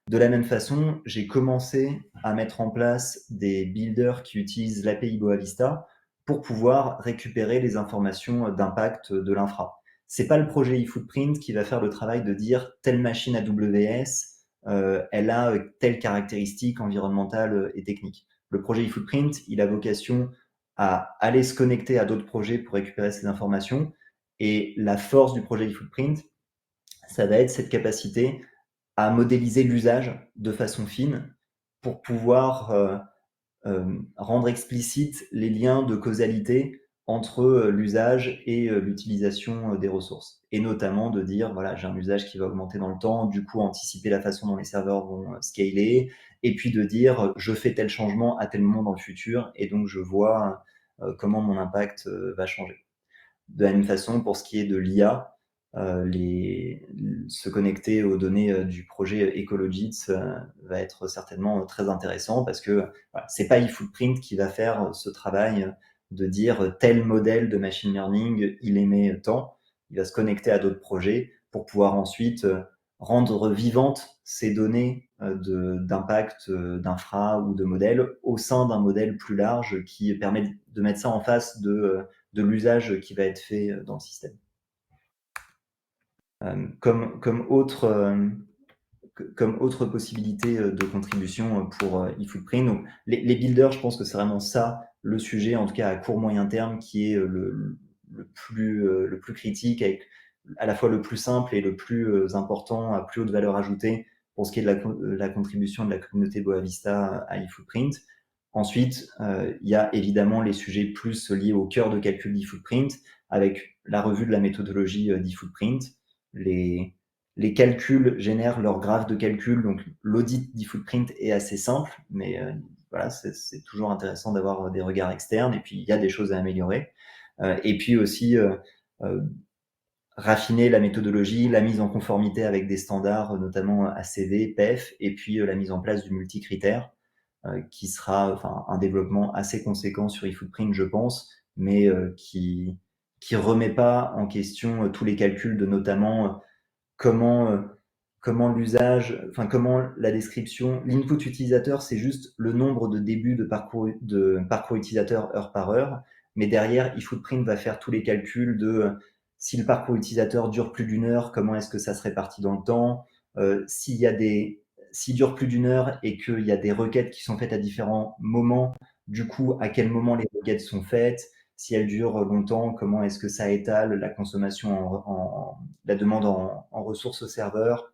De la même façon, j'ai commencé à mettre en place des builders qui utilisent l'API Boa Vista pour pouvoir récupérer les informations d'impact de l'infra. C'est pas le projet eFootprint qui va faire le travail de dire telle machine AWS, elle a telle caractéristique environnementale et technique. Le projet eFootprint, il a vocation à aller se connecter à d'autres projets pour récupérer ces informations. Et la force du projet eFootprint, ça va être cette capacité à modéliser l'usage de façon fine pour pouvoir rendre explicite les liens de causalité entre l'usage et l'utilisation des ressources. Et notamment de dire, voilà, j'ai un usage qui va augmenter dans le temps, du coup anticiper la façon dont les serveurs vont scaler, et puis de dire, je fais tel changement à tel moment dans le futur, et donc je vois comment mon impact va changer. De la même façon, pour ce qui est de l'IA, se connecter aux données du projet Ecologits va être certainement très intéressant parce que voilà, c'est pas eFootprint qui va faire ce travail de dire tel modèle de machine learning, il émet tant. Il va se connecter à d'autres projets pour pouvoir ensuite rendre vivantes ces données d'impact d'infra ou de modèle au sein d'un modèle plus large qui permet de mettre ça en face de l'usage qui va être fait dans le système. Comme autre possibilité de contribution pour eFootprint, donc les builders, je pense que c'est vraiment ça le sujet, en tout cas à court moyen terme, qui est le plus critique, avec à la fois le plus simple et le plus important, à plus haute valeur ajoutée pour ce qui est de la contribution de la communauté Boa Vista à eFootprint. Ensuite, il y a évidemment les sujets plus liés au cœur de calcul d'eFootprint, avec la revue de la méthodologie d'eFootprint, les les calculs génèrent leur graphe de calcul, donc l'audit d'e-footprint est assez simple, mais voilà, c'est toujours intéressant d'avoir des regards externes, et puis il y a des choses à améliorer. Et puis aussi raffiner la méthodologie, la mise en conformité avec des standards, notamment ACV, PEF, et puis la mise en place du multicritère, qui sera un développement assez conséquent sur eFootprint, je pense, mais qui remet pas en question tous les calculs de notamment comment l'usage, comment la description, l'input utilisateur, c'est juste le nombre de débuts de parcours utilisateur heure par heure, mais derrière, eFootprint va faire tous les calculs de si le parcours utilisateur dure plus d'une heure, comment est-ce que ça se répartit dans le temps, s'il dure plus d'une heure et qu'il y a des requêtes qui sont faites à différents moments, du coup, à quel moment les requêtes sont faites, si elles durent longtemps, comment est-ce que ça étale la consommation la demande en ressources au serveur,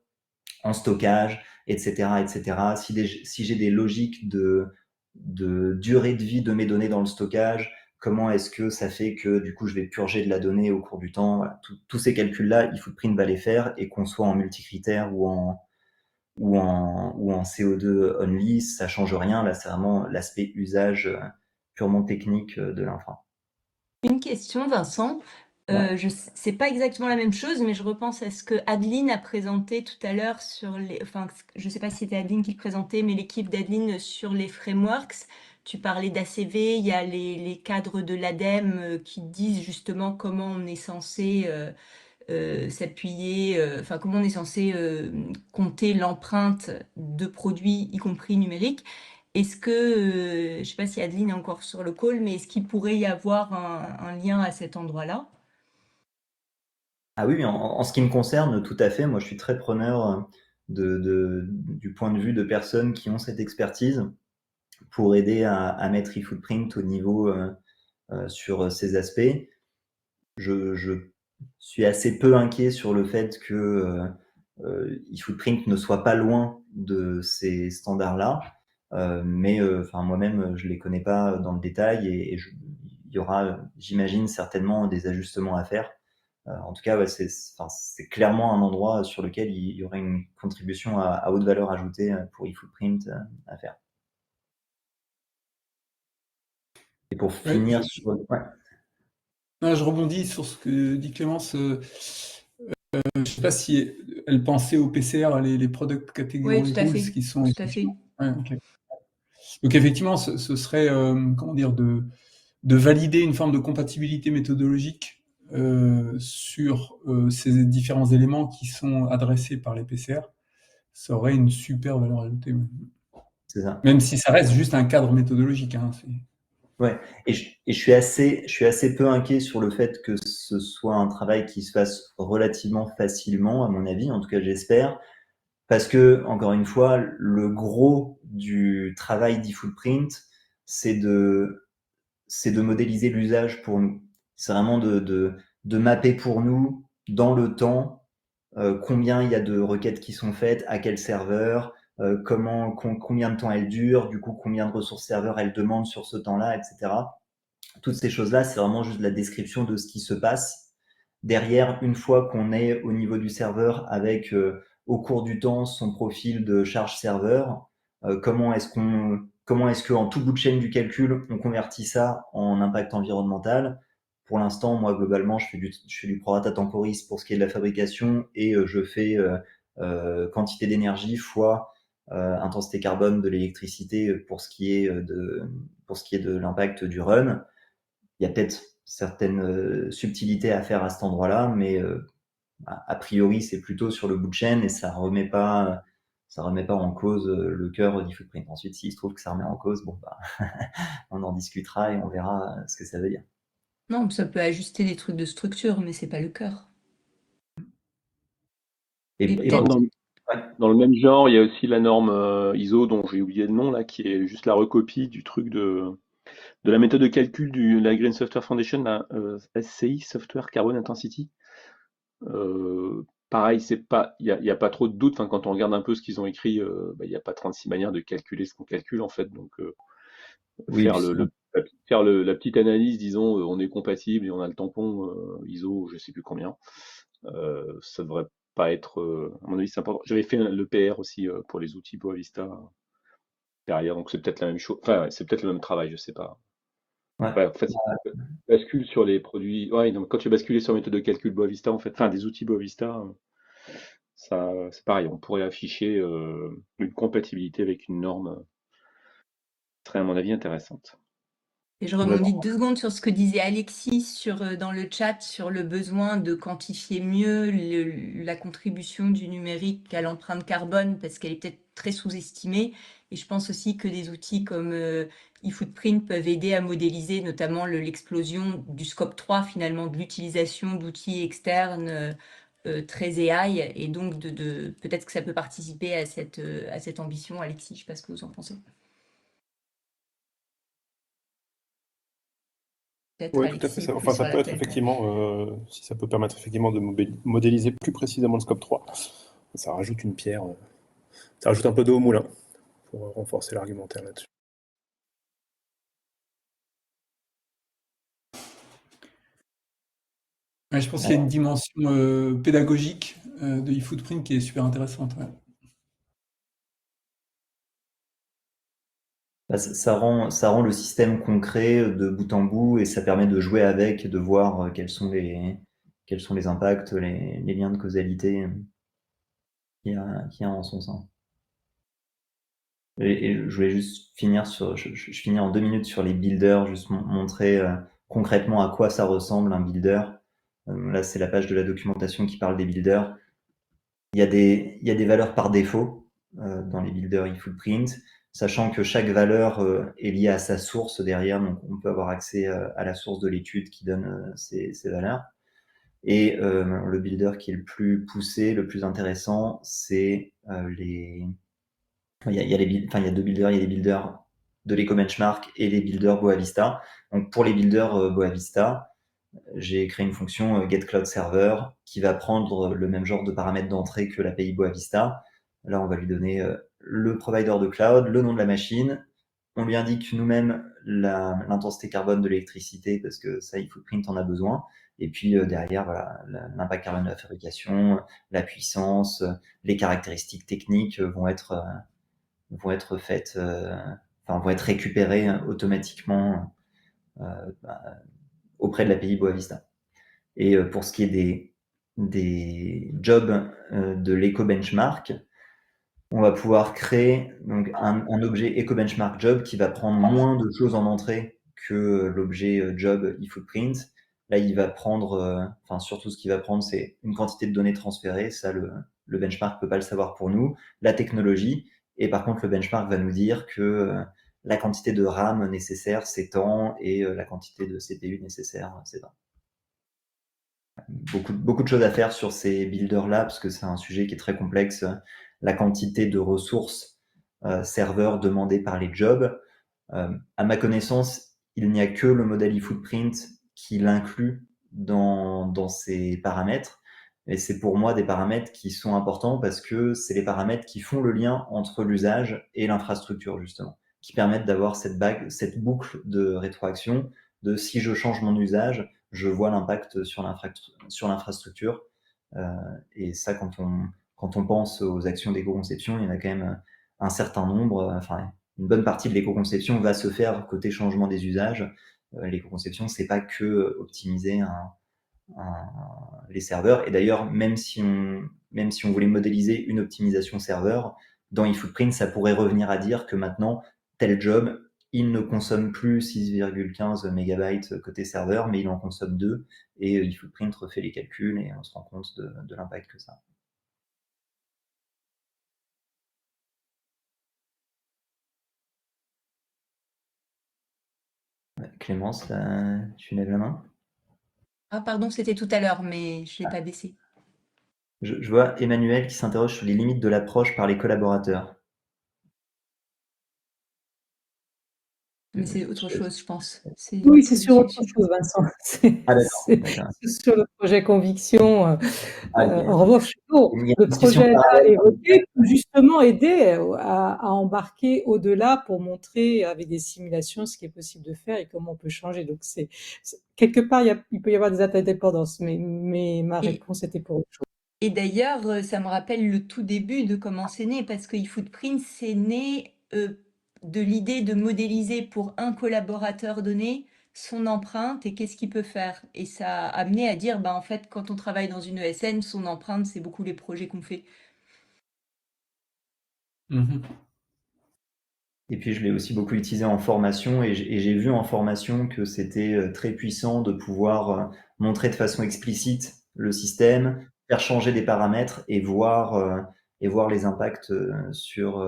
en stockage, etc., etc. Si j'ai des logiques de durée de vie de mes données dans le stockage, comment est-ce que ça fait que du coup je vais purger de la donnée au cours du temps. Voilà. Tous ces calculs-là, eFootprint va les faire, et qu'on soit en multicritère ou en CO2 only, ça change rien. Là, c'est vraiment l'aspect usage purement technique de l'infra. Une question, Vincent. Ouais. C'est pas exactement la même chose, mais je repense à ce que Adeline a présenté tout à l'heure sur les. Enfin, je sais pas si c'était Adeline qui le présentait, mais l'équipe d'Adeline sur les frameworks. Tu parlais d'ACV, il y a les cadres de l'ADEME qui disent justement comment on est censé s'appuyer, enfin comment on est censé compter l'empreinte de produits, y compris numériques. Est-ce que, je ne sais pas si Adeline est encore sur le call, mais est-ce qu'il pourrait y avoir un lien à cet endroit-là? Ah oui, en ce qui me concerne, tout à fait. Moi, je suis très preneur du point de vue de personnes qui ont cette expertise pour aider à mettre eFootprint au niveau sur ces aspects. Je suis assez peu inquiet sur le fait que eFootprint ne soit pas loin de ces standards-là. Mais moi-même, je les connais pas dans le détail, et il y aura, j'imagine, certainement des ajustements à faire. En tout cas, ouais, c'est clairement un endroit sur lequel il y aurait une contribution à haute valeur ajoutée pour eFootprint à faire. Et pour Ouais, finir sur... Ouais. je rebondis sur ce que dit Clémence. Je ne sais pas si elle pensait au PCR, les Product Oui, Category tout à Rules, fait. qui sont Tout à fait. Ouais, ok. Donc effectivement, ce serait comment dire, de valider une forme de compatibilité méthodologique sur ces différents éléments qui sont adressés par les PCR. Ça aurait une super valeur ajoutée. C'est ça. Même si ça reste juste un cadre méthodologique. Hein, Ouais, et je suis assez peu inquiet sur le fait que ce soit un travail qui se fasse relativement facilement, à mon avis, en tout cas j'espère, parce que, encore une fois, le gros du travail d'eFootprint, c'est de modéliser l'usage pour nous. C'est vraiment de mapper pour nous, dans le temps, combien il y a de requêtes qui sont faites, à quel serveur, combien de temps elles durent, du coup combien de ressources serveurs elles demandent sur ce temps-là, etc. Toutes ces choses-là, c'est vraiment juste la description de ce qui se passe. Derrière, une fois qu'on est au niveau du serveur avec au cours du temps son profil de charge serveur, comment est-ce que en tout bout de chaîne du calcul, on convertit ça en impact environnemental. Pour l'instant, moi globalement, je fais du prorata temporis pour ce qui est de la fabrication, et je fais quantité d'énergie fois intensité carbone de l'électricité pour ce qui est de l'impact du run. Il y a peut-être certaines subtilités à faire à cet endroit-là, mais a priori, c'est plutôt sur le bout de chaîne, et ça remet pas en cause le cœur d'eFootprint. Ensuite, s'il se trouve que ça remet en cause, bon, bah, on en discutera et on verra ce que ça veut dire. Non, ça peut ajuster des trucs de structure, mais c'est pas le cœur. Et Et peut-être. Dans le même genre, il y a aussi la norme ISO, dont j'ai oublié le nom, là, qui est juste la recopie du truc de la méthode de calcul de la Green Software Foundation, la SCI, Software Carbon Intensity. Pareil, il y a pas trop de doute. Enfin, quand on regarde un peu ce qu'ils ont écrit, il n'y a pas 36 manières de calculer ce qu'on calcule, en fait. Donc, oui, faire la petite analyse, disons, on est compatible et on a le tampon ISO, je sais plus combien. Ça devrait pas être, à mon avis, c'est important. J'avais fait le PR aussi pour les outils Boa Vista derrière, donc c'est peut-être la même chose. Enfin, c'est peut-être le même travail, je sais pas. Ouais. Ouais, en fait, si tu bascules sur les produits. Ouais, donc quand tu bascules sur méthode de calcul Boa Vista, en fait, enfin des outils Boa Vista, ça, c'est pareil. On pourrait afficher une compatibilité avec une norme, qui serait à mon avis intéressante. Et je Complètement. rebondis 2 secondes sur ce que disait Alexis dans le chat sur le besoin de quantifier mieux la contribution du numérique à l'empreinte carbone parce qu'elle est peut-être très sous-estimée. Et je pense aussi que des outils comme eFootprint peuvent aider à modéliser notamment l'explosion du scope 3 finalement, de l'utilisation d'outils externes très AI. Et donc peut-être que ça peut participer à cette ambition. Alexis, je ne sais pas ce que vous en pensez. Peut-être Oui, tout à fait. Alexis, plus Enfin, ça sur peut la être tech. effectivement, si ça peut permettre effectivement de modéliser plus précisément le scope 3, ça rajoute une pierre, ça rajoute un peu d'eau au moulin pour renforcer l'argumentaire là-dessus. Ouais, je pense qu'il y a une dimension pédagogique de eFootprint qui est super intéressante. Ouais. Bah, ça rend le système concret de bout en bout et ça permet de jouer avec, de voir quels sont les impacts, les liens de causalité qu'il y a en son sein. Et je voulais juste finir je finis en 2 minutes sur les builders, juste montrer concrètement à quoi ça ressemble un builder. Là, c'est la page de la documentation qui parle des builders. Il y a des valeurs par défaut dans les builders eFootprint, sachant que chaque valeur est liée à sa source derrière, donc on peut avoir accès à la source de l'étude qui donne ces valeurs. Et le builder qui est le plus poussé, le plus intéressant, c'est il y a 2 builders, il y a les builders de l'EcoBenchmark et les builders Boa Vista. Donc pour les builders Boa Vista, j'ai créé une fonction getCloudServer qui va prendre le même genre de paramètres d'entrée que l'API Boa Vista. Là, on va lui donner le provider de cloud, le nom de la machine. On lui indique nous-mêmes l'intensité carbone de l'électricité parce que ça, eFootprint en a besoin. Et puis derrière, voilà, l'impact carbone de la fabrication, la puissance, les caractéristiques techniques vont être faites, vont être récupérées automatiquement auprès de l'API Boa Vista. Et pour ce qui est des jobs de l'EcoBenchmark, on va pouvoir créer donc un objet EcoBenchmark Job qui va prendre moins de choses en entrée que l'objet Job eFootprint. Là, il va prendre, surtout ce qu'il va prendre, c'est une quantité de données transférées. Ça, le benchmark peut pas le savoir pour nous. La technologie. Et par contre, le benchmark va nous dire que la quantité de RAM nécessaire, c'est tant, et la quantité de CPU nécessaire, c'est tant. Beaucoup de choses à faire sur ces builders-là, parce que c'est un sujet qui est très complexe. La quantité de ressources serveurs demandées par les jobs. À ma connaissance, il n'y a que le modèle eFootprint qui l'inclut dans ses paramètres. Et c'est pour moi des paramètres qui sont importants parce que c'est les paramètres qui font le lien entre l'usage et l'infrastructure, justement, qui permettent d'avoir cette boucle de rétroaction de si je change mon usage, je vois l'impact sur l'infrastructure. Et ça, quand on pense aux actions d'éco-conception, il y en a quand même un certain nombre, une bonne partie de l'éco-conception va se faire côté changement des usages. L'éco-conception, c'est pas que optimiser les serveurs. Et d'ailleurs, même si on voulait modéliser une optimisation serveur, dans eFootprint, ça pourrait revenir à dire que maintenant, tel job, il ne consomme plus 6,15 MB côté serveur, mais il en consomme 2, et eFootprint refait les calculs et on se rend compte de l'impact que ça a. Clémence, tu lèves la main? Ah pardon, c'était tout à l'heure, mais je l'ai pas baissé. Je vois Emmanuel qui s'interroge sur les limites de l'approche par les collaborateurs. Mais c'est autre chose, je pense. Oui, c'est sur autre chose, Vincent. Ah d'accord. C'est sur le projet Conviction. Okay. En revanche, non, Il y a le une discussion projet là parallèle. évoqué peut justement aider à embarquer au-delà pour montrer avec des simulations ce qui est possible de faire et comment on peut changer. Donc quelque part, il peut y avoir des interdépendances, mais ma réponse était pour autre chose. Et d'ailleurs, ça me rappelle le tout début de comment c'est né, parce que eFootprint, c'est né de l'idée de modéliser pour un collaborateur donné son empreinte et qu'est-ce qu'il peut faire. Et ça a amené à dire, en fait, quand on travaille dans une ESN, son empreinte, c'est beaucoup les projets qu'on fait. Mhm. Et puis je l'ai aussi beaucoup utilisé en formation et j'ai vu en formation que c'était très puissant de pouvoir montrer de façon explicite le système, faire changer des paramètres et voir les impacts sur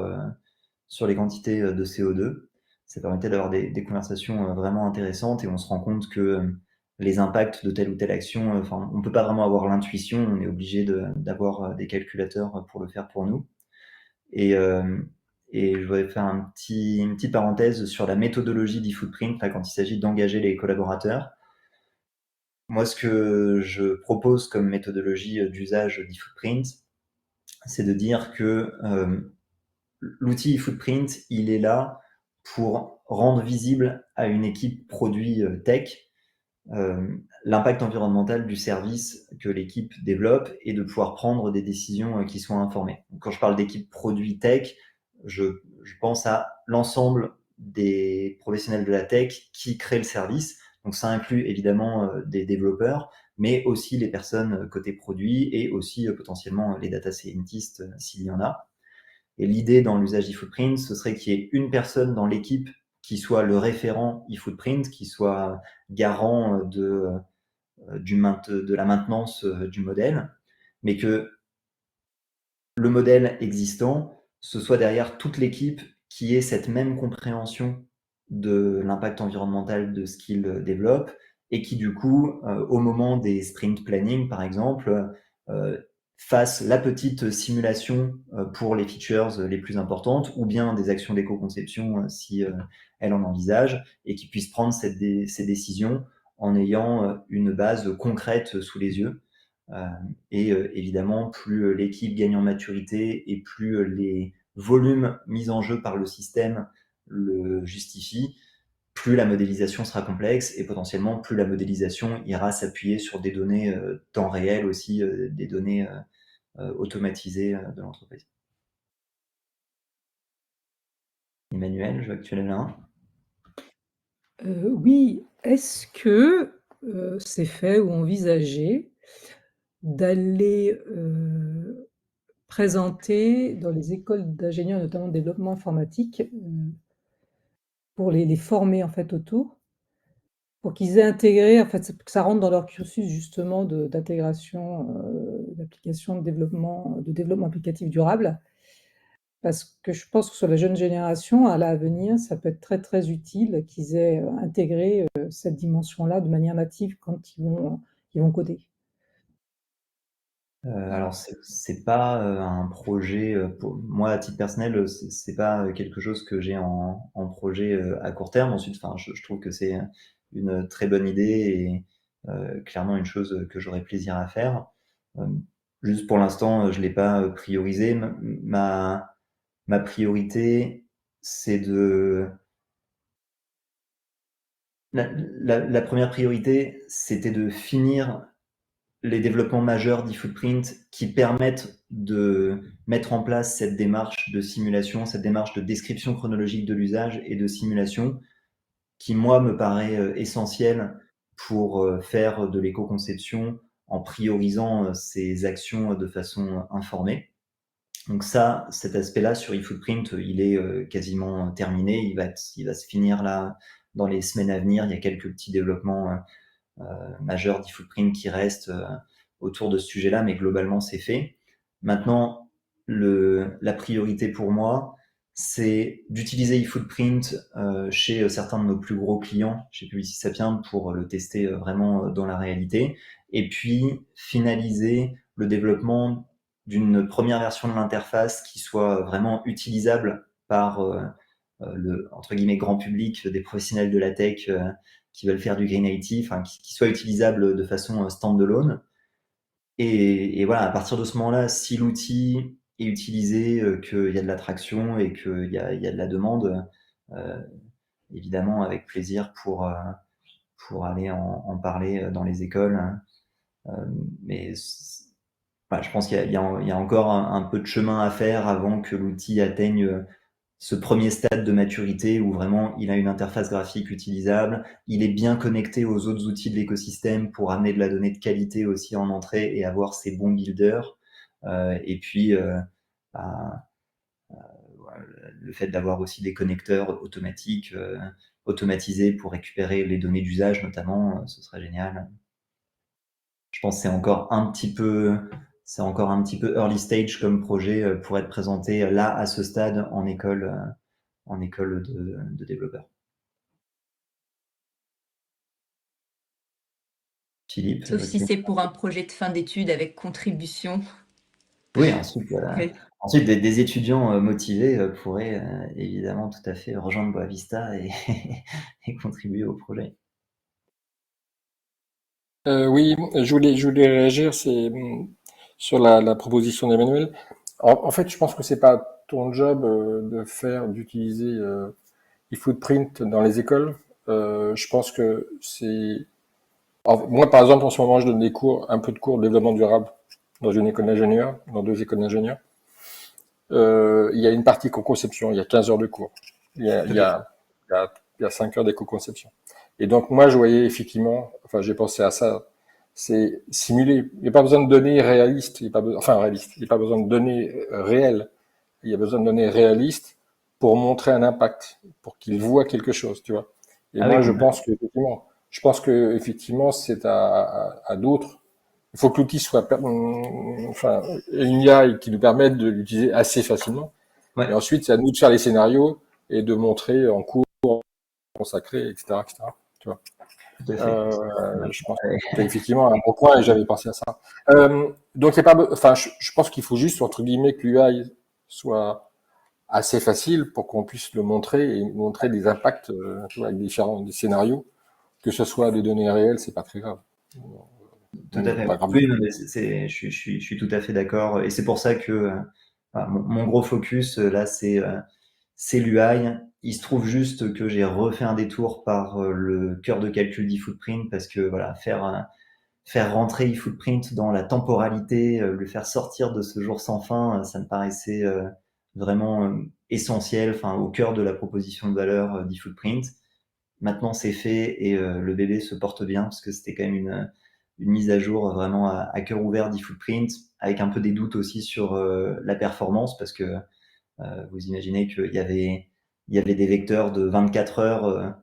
les quantités de CO2. Ça permettait d'avoir des conversations vraiment intéressantes et on se rend compte que les impacts de telle ou telle action, on ne peut pas vraiment avoir l'intuition, on est obligé d'avoir des calculateurs pour le faire pour nous. Et je voudrais faire une petite parenthèse sur la méthodologie d'eFootprint, là, quand il s'agit d'engager les collaborateurs. Moi, ce que je propose comme méthodologie d'usage d'eFootprint, c'est de dire que l'outil eFootprint, il est là pour rendre visible à une équipe produit tech l'impact environnemental du service que l'équipe développe et de pouvoir prendre des décisions qui soient informées. Donc, quand je parle d'équipe produit tech, je pense à l'ensemble des professionnels de la tech qui créent le service. Donc ça inclut évidemment des développeurs, mais aussi les personnes côté produit et aussi potentiellement les data scientists s'il y en a. Et l'idée dans l'usage eFootprint, ce serait qu'il y ait une personne dans l'équipe qui soit le référent eFootprint, qui soit garant de la maintenance du modèle, mais que le modèle existant, ce soit derrière toute l'équipe qui ait cette même compréhension de l'impact environnemental de ce qu'il développe et qui du coup, au moment des sprint planning par exemple, fasse la petite simulation pour les features les plus importantes ou bien des actions d'éco-conception si elle en envisage et qui puisse prendre ces décisions en ayant une base concrète sous les yeux. Et évidemment, plus l'équipe gagne en maturité et plus les volumes mis en jeu par le système le justifient, plus la modélisation sera complexe et potentiellement plus la modélisation ira s'appuyer sur des données temps réel aussi, des données automatisées de l'entreprise. Emmanuel, je vois que tu lèves la main. Oui, est-ce que c'est fait ou envisagé d'aller présenter dans les écoles d'ingénieurs, notamment de développement informatique, pour les former en fait autour, pour qu'ils aient intégré, en fait, que ça rentre dans leur cursus justement d'intégration d'applications de développement applicatif durable. Parce que je pense que sur la jeune génération, à l'avenir, ça peut être très très utile qu'ils aient intégré cette dimension-là de manière native quand ils vont coder. Alors c'est pas un projet pour moi à titre personnel, c'est pas quelque chose que j'ai en projet à court terme. Ensuite, je trouve que c'est une très bonne idée et clairement une chose que j'aurais plaisir à faire. Juste pour l'instant, je l'ai pas priorisé. Ma priorité, c'est la première priorité, c'était de finir les développements majeurs d'eFootprint qui permettent de mettre en place cette démarche de simulation, cette démarche de description chronologique de l'usage et de simulation qui, moi, me paraît essentielle pour faire de l'éco-conception en priorisant ces actions de façon informée. Donc ça, cet aspect-là sur eFootprint, il est quasiment terminé. Il va se finir là dans les semaines à venir. Il y a quelques petits développements majeurs d'eFootprint qui restent autour de ce sujet-là, mais globalement, c'est fait. Maintenant, la priorité pour moi, c'est d'utiliser eFootprint chez certains de nos plus gros clients, chez Publicis Sapient, pour le tester vraiment dans la réalité, et puis finaliser le développement d'une première version de l'interface qui soit vraiment utilisable par le entre guillemets grand public des professionnels de la tech qui veulent faire du Green IT, qui soit utilisable de façon standalone. Et voilà, à partir de ce moment-là, si l'outil est utilisé, qu'il y a de l'attraction et qu'il y a de la demande, euh, évidemment avec plaisir pour aller en parler dans les écoles. Mais voilà, je pense qu'il y a encore un peu de chemin à faire avant que l'outil atteigne ce premier stade de maturité où vraiment il a une interface graphique utilisable, il est bien connecté aux autres outils de l'écosystème pour amener de la donnée de qualité aussi en entrée et avoir ses bons builders. Et puis, bah, voilà, le fait d'avoir aussi des connecteurs automatiques, automatisés pour récupérer les données d'usage notamment, ce serait génial. Je pense que c'est encore un petit peu early stage comme projet pour être présenté là à ce stade en école de développeurs. Philippe, Sauf si c'est pour un projet de fin d'études avec contribution. oui, ensuite, Oui. ensuite des étudiants motivés pourraient évidemment tout à fait rejoindre Boavista et, et contribuer au projet. Oui, je voulais réagir, sur la proposition d'Emmanuel. En fait, je pense que c'est pas ton job d'utiliser eFootprint dans les écoles. Je pense que moi, par exemple, en ce moment, je donne un peu de cours de développement durable dans une école d'ingénieurs, dans 2 écoles d'ingénieurs. Il y a une partie co-conception, il y a 15 heures de cours. Il y a 5 heures d'éco-conception. Et donc, moi, je voyais effectivement, enfin, j'ai pensé à ça, c'est simuler. Il n'y a pas besoin de données réalistes, il n'y a pas besoin de données réelles. Il y a besoin de données réalistes pour montrer un impact, pour qu'ils voient quelque chose, tu vois. Et moi, oui, je pense que effectivement, c'est à d'autres. Il faut que l'outil soit, enfin, une IA qui nous permette de l'utiliser assez facilement. Ouais. Et ensuite, c'est à nous de faire les scénarios et de montrer en cours consacré, etc., etc. Tu vois. Tout à fait. Je pense que c'est effectivement un bon point et j'avais pensé à ça. Donc, je pense qu'il faut juste, entre guillemets, que l'UI soit assez facile pour qu'on puisse le montrer et montrer des impacts, tu vois, avec des scénarios. Que ce soit des données réelles, c'est pas très grave. Tout à fait. Oui, non, mais je suis tout à fait d'accord. Et c'est pour ça que mon gros focus là, c'est l'UI. Il se trouve juste que j'ai refait un détour par le cœur de calcul d'eFootprint parce que voilà, faire rentrer eFootprint dans la temporalité, le faire sortir de ce jour sans fin, ça me paraissait vraiment essentiel, enfin au cœur de la proposition de valeur d'eFootprint. Maintenant, c'est fait et le bébé se porte bien parce que c'était quand même une mise à jour vraiment à cœur ouvert d'eFootprint, avec un peu des doutes aussi sur la performance parce que vous imaginez qu'il y avait des vecteurs de 24 heures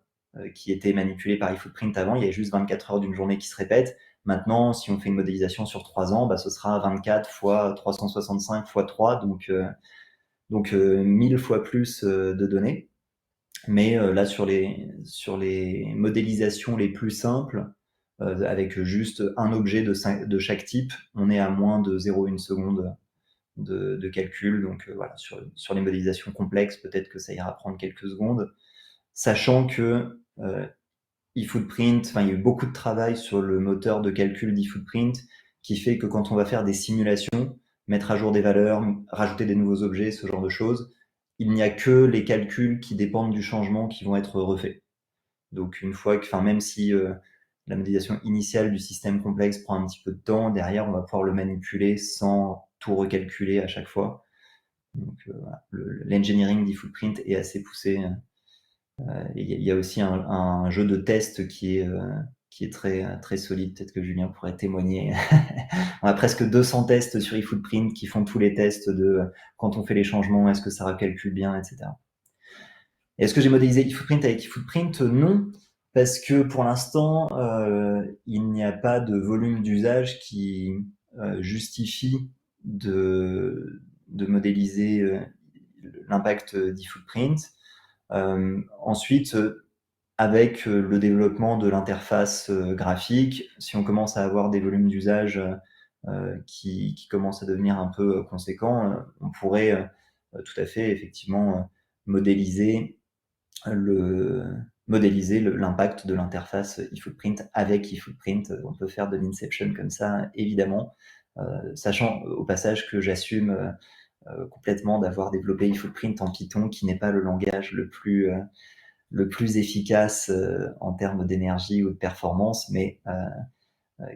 qui étaient manipulés par eFootprint avant. Il y avait juste 24 heures d'une journée qui se répète. Maintenant, si on fait une modélisation sur 3 ans, bah, ce sera 24 fois 365 fois 3, donc 1000 fois plus de données. Mais là, sur les modélisations les plus simples, avec juste un objet de chaque type, on est à moins de 0,1 seconde de calcul. Donc voilà, sur les modélisations complexes, peut-être que ça ira prendre quelques secondes. Sachant que eFootprint, il y a eu beaucoup de travail sur le moteur de calcul d'eFootprint qui fait que quand on va faire des simulations, mettre à jour des valeurs, rajouter des nouveaux objets, ce genre de choses, il n'y a que les calculs qui dépendent du changement qui vont être refaits. Donc une fois que, même si la modélisation initiale du système complexe prend un petit peu de temps, derrière on va pouvoir le manipuler sans tout recalculer à chaque fois. Donc voilà, l'engineering d'eFootprint est assez poussé. Il y a aussi un jeu de test qui est très, très solide. Peut-être que Julien pourrait témoigner. On a presque 200 tests sur eFootprint qui font tous les tests de quand on fait les changements, est-ce que ça recalcule bien, etc. Est-ce que j'ai modélisé eFootprint avec eFootprint? Non, parce que pour l'instant, il n'y a pas de volume d'usage qui justifie de modéliser l'impact d'eFootprint. Ensuite, avec le développement de l'interface graphique, si on commence à avoir des volumes d'usage qui commencent à devenir un peu conséquents, on pourrait tout à fait effectivement modéliser l'impact de l'interface eFootprint avec eFootprint. On peut faire de l'inception comme ça, évidemment, sachant au passage que j'assume complètement d'avoir développé eFootprint en Python, qui n'est pas le langage le plus efficace en termes d'énergie ou de performance, mais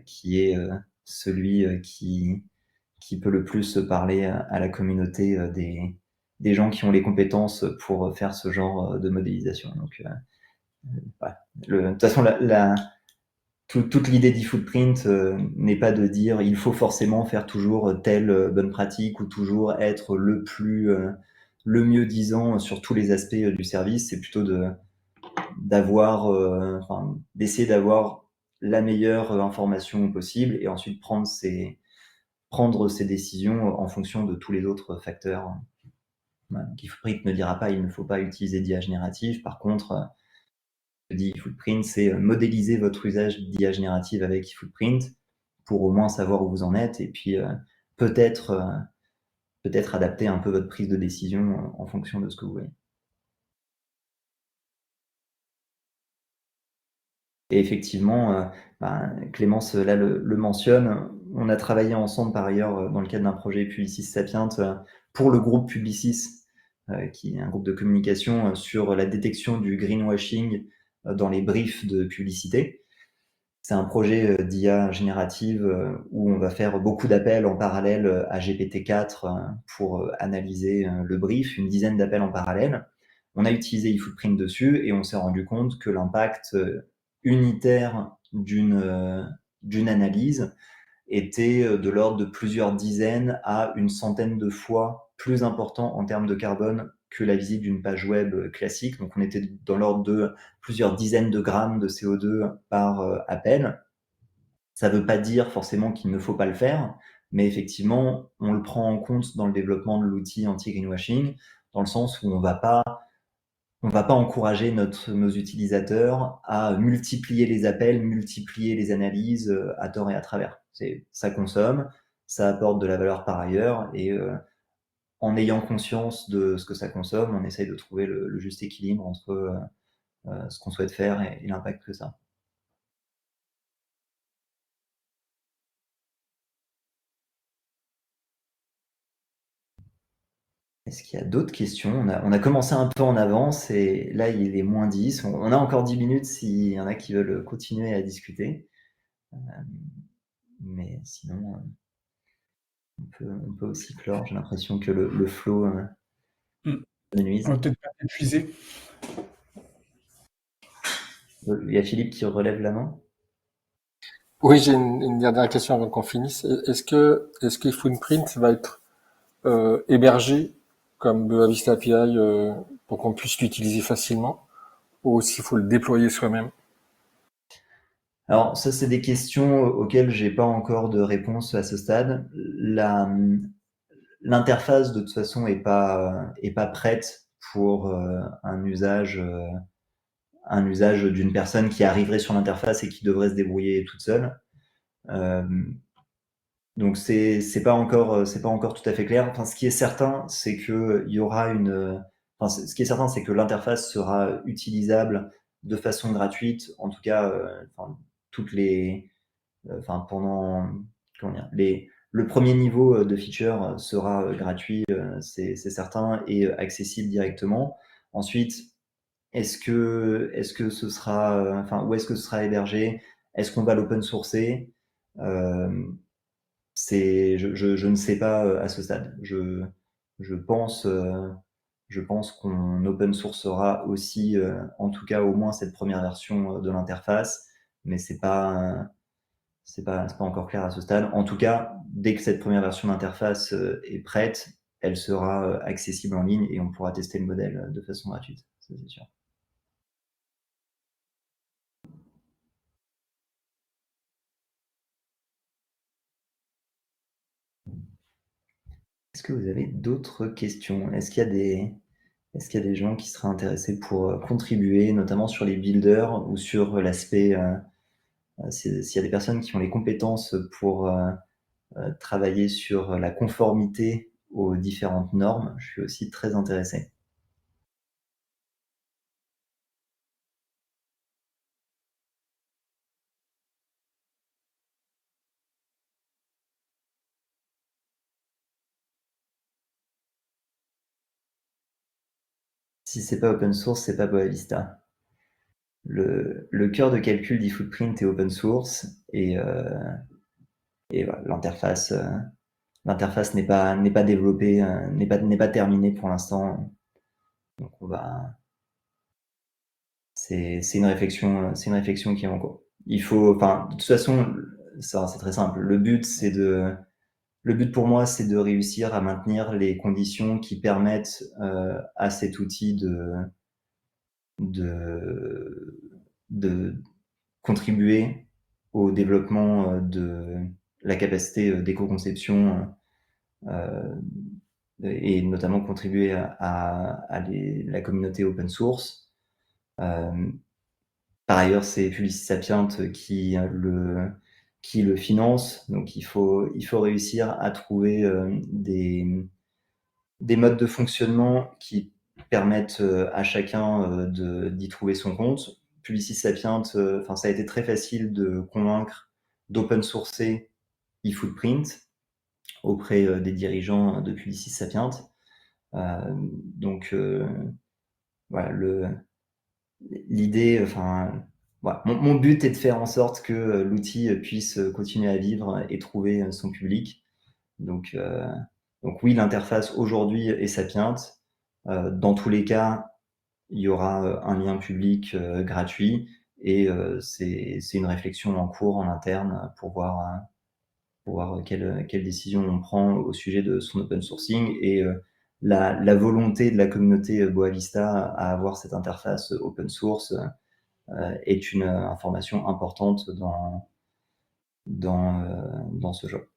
qui est celui qui qui peut le plus parler à la communauté des gens qui ont les compétences pour faire ce genre de modélisation. Donc, voilà. De toute façon, toute l'idée d'e-footprint n'est pas de dire il faut forcément faire toujours telle bonne pratique ou toujours être le mieux disant sur tous les aspects du service. C'est plutôt d'essayer d'avoir la meilleure information possible et ensuite prendre ses décisions en fonction de tous les autres facteurs. E-footprint ne dira pas il ne faut pas utiliser d'IA générative. Par contre, e-footprint, c'est modéliser votre usage d'IA générative avec e-footprint pour au moins savoir où vous en êtes et puis peut-être adapter un peu votre prise de décision en fonction de ce que vous voulez. Et effectivement, Clémence là le mentionne, on a travaillé ensemble par ailleurs dans le cadre d'un projet Publicis Sapient pour le groupe Publicis, qui est un groupe de communication sur la détection du greenwashing dans les briefs de publicité. C'est un projet d'IA générative où on va faire beaucoup d'appels en parallèle à GPT-4 pour analyser le brief, une dizaine d'appels en parallèle. On a utilisé eFootprint dessus et on s'est rendu compte que l'impact unitaire d'une analyse était de l'ordre de plusieurs dizaines à une centaine de fois plus important en termes de carbone que la visite d'une page web classique. Donc on était dans l'ordre de plusieurs dizaines de grammes de CO2 par appel. Ça ne veut pas dire forcément qu'il ne faut pas le faire, mais effectivement, on le prend en compte dans le développement de l'outil anti-greenwashing, dans le sens où on va pas encourager nos utilisateurs à multiplier les appels, multiplier les analyses à tort et à travers. Ça consomme, ça apporte de la valeur par ailleurs, et en ayant conscience de ce que ça consomme, on essaye de trouver le juste équilibre entre ce qu'on souhaite faire et l'impact que ça a. Est-ce qu'il y a d'autres questions? On a commencé un peu en avance et là, il est moins 10. On a encore 10 minutes s'il y en a qui veulent continuer à discuter. Mais sinon, on peut aussi clore. J'ai l'impression que le flow me nuise. On va peut-être pas t'épuiser. Il y a Philippe qui relève la main. Oui, j'ai une dernière question avant qu'on finisse. Est-ce que eFootprint va être hébergé comme Boa Vista API pour qu'on puisse l'utiliser facilement, ou s'il faut le déployer soi-même? Alors ça, c'est des questions auxquelles j'ai pas encore de réponse à ce stade. L'interface de toute façon est pas prête pour un usage d'une personne qui arriverait sur l'interface et qui devrait se débrouiller toute seule. Donc c'est pas encore tout à fait clair. Enfin, ce qui est certain, c'est que il y aura ce qui est certain, c'est que l'interface sera utilisable de façon gratuite, en tout cas, pendant, comment dire, le premier niveau de feature sera gratuit, c'est certain, et accessible directement. Ensuite, est-ce que ce sera, où est-ce que ce sera hébergé? Est-ce qu'on va l'open sourcer? Je ne sais pas à ce stade. Je pense qu'on open sourcera aussi, en tout cas au moins cette première version de l'interface, mais c'est pas encore clair à ce stade. En tout cas, dès que cette première version d'interface est prête, elle sera accessible en ligne et on pourra tester le modèle de façon gratuite, ça c'est sûr. Est-ce que vous avez d'autres questions? Est-ce qu'il y a des gens qui seraient intéressés pour contribuer, notamment sur les builders ou sur l'aspect, s'il y a des personnes qui ont les compétences pour travailler sur la conformité aux différentes normes, je suis aussi très intéressé. Si c'est pas open source, c'est pas Boa Vista. Le cœur de calcul d'eFootprint est open source et voilà, l'interface l'interface n'est pas développée, n'est pas terminée pour l'instant. Donc c'est une réflexion qui est en cours. Il faut, enfin, de toute façon, ça c'est très simple. Le but pour moi, c'est de réussir à maintenir les conditions qui permettent à cet outil de contribuer au développement de la capacité d'éco-conception et notamment contribuer à la communauté open source. Par ailleurs, c'est Publicis Sapient qui le finance, donc il faut réussir à trouver des modes de fonctionnement qui permettent à chacun d'y trouver son compte. Publicis Sapient, ça a été très facile de convaincre d'open sourcer eFootprint auprès des dirigeants de Publicis Sapient. Donc voilà, l'idée, voilà. Mon but est de faire en sorte que l'outil puisse continuer à vivre et trouver son public. Donc oui, l'interface aujourd'hui est Sapient. Dans tous les cas, il y aura un lien public gratuit et c'est une réflexion en cours en interne pour voir quelle décision on prend au sujet de son open sourcing et la volonté de la communauté Boavista à avoir cette interface open source est une information importante dans ce jeu.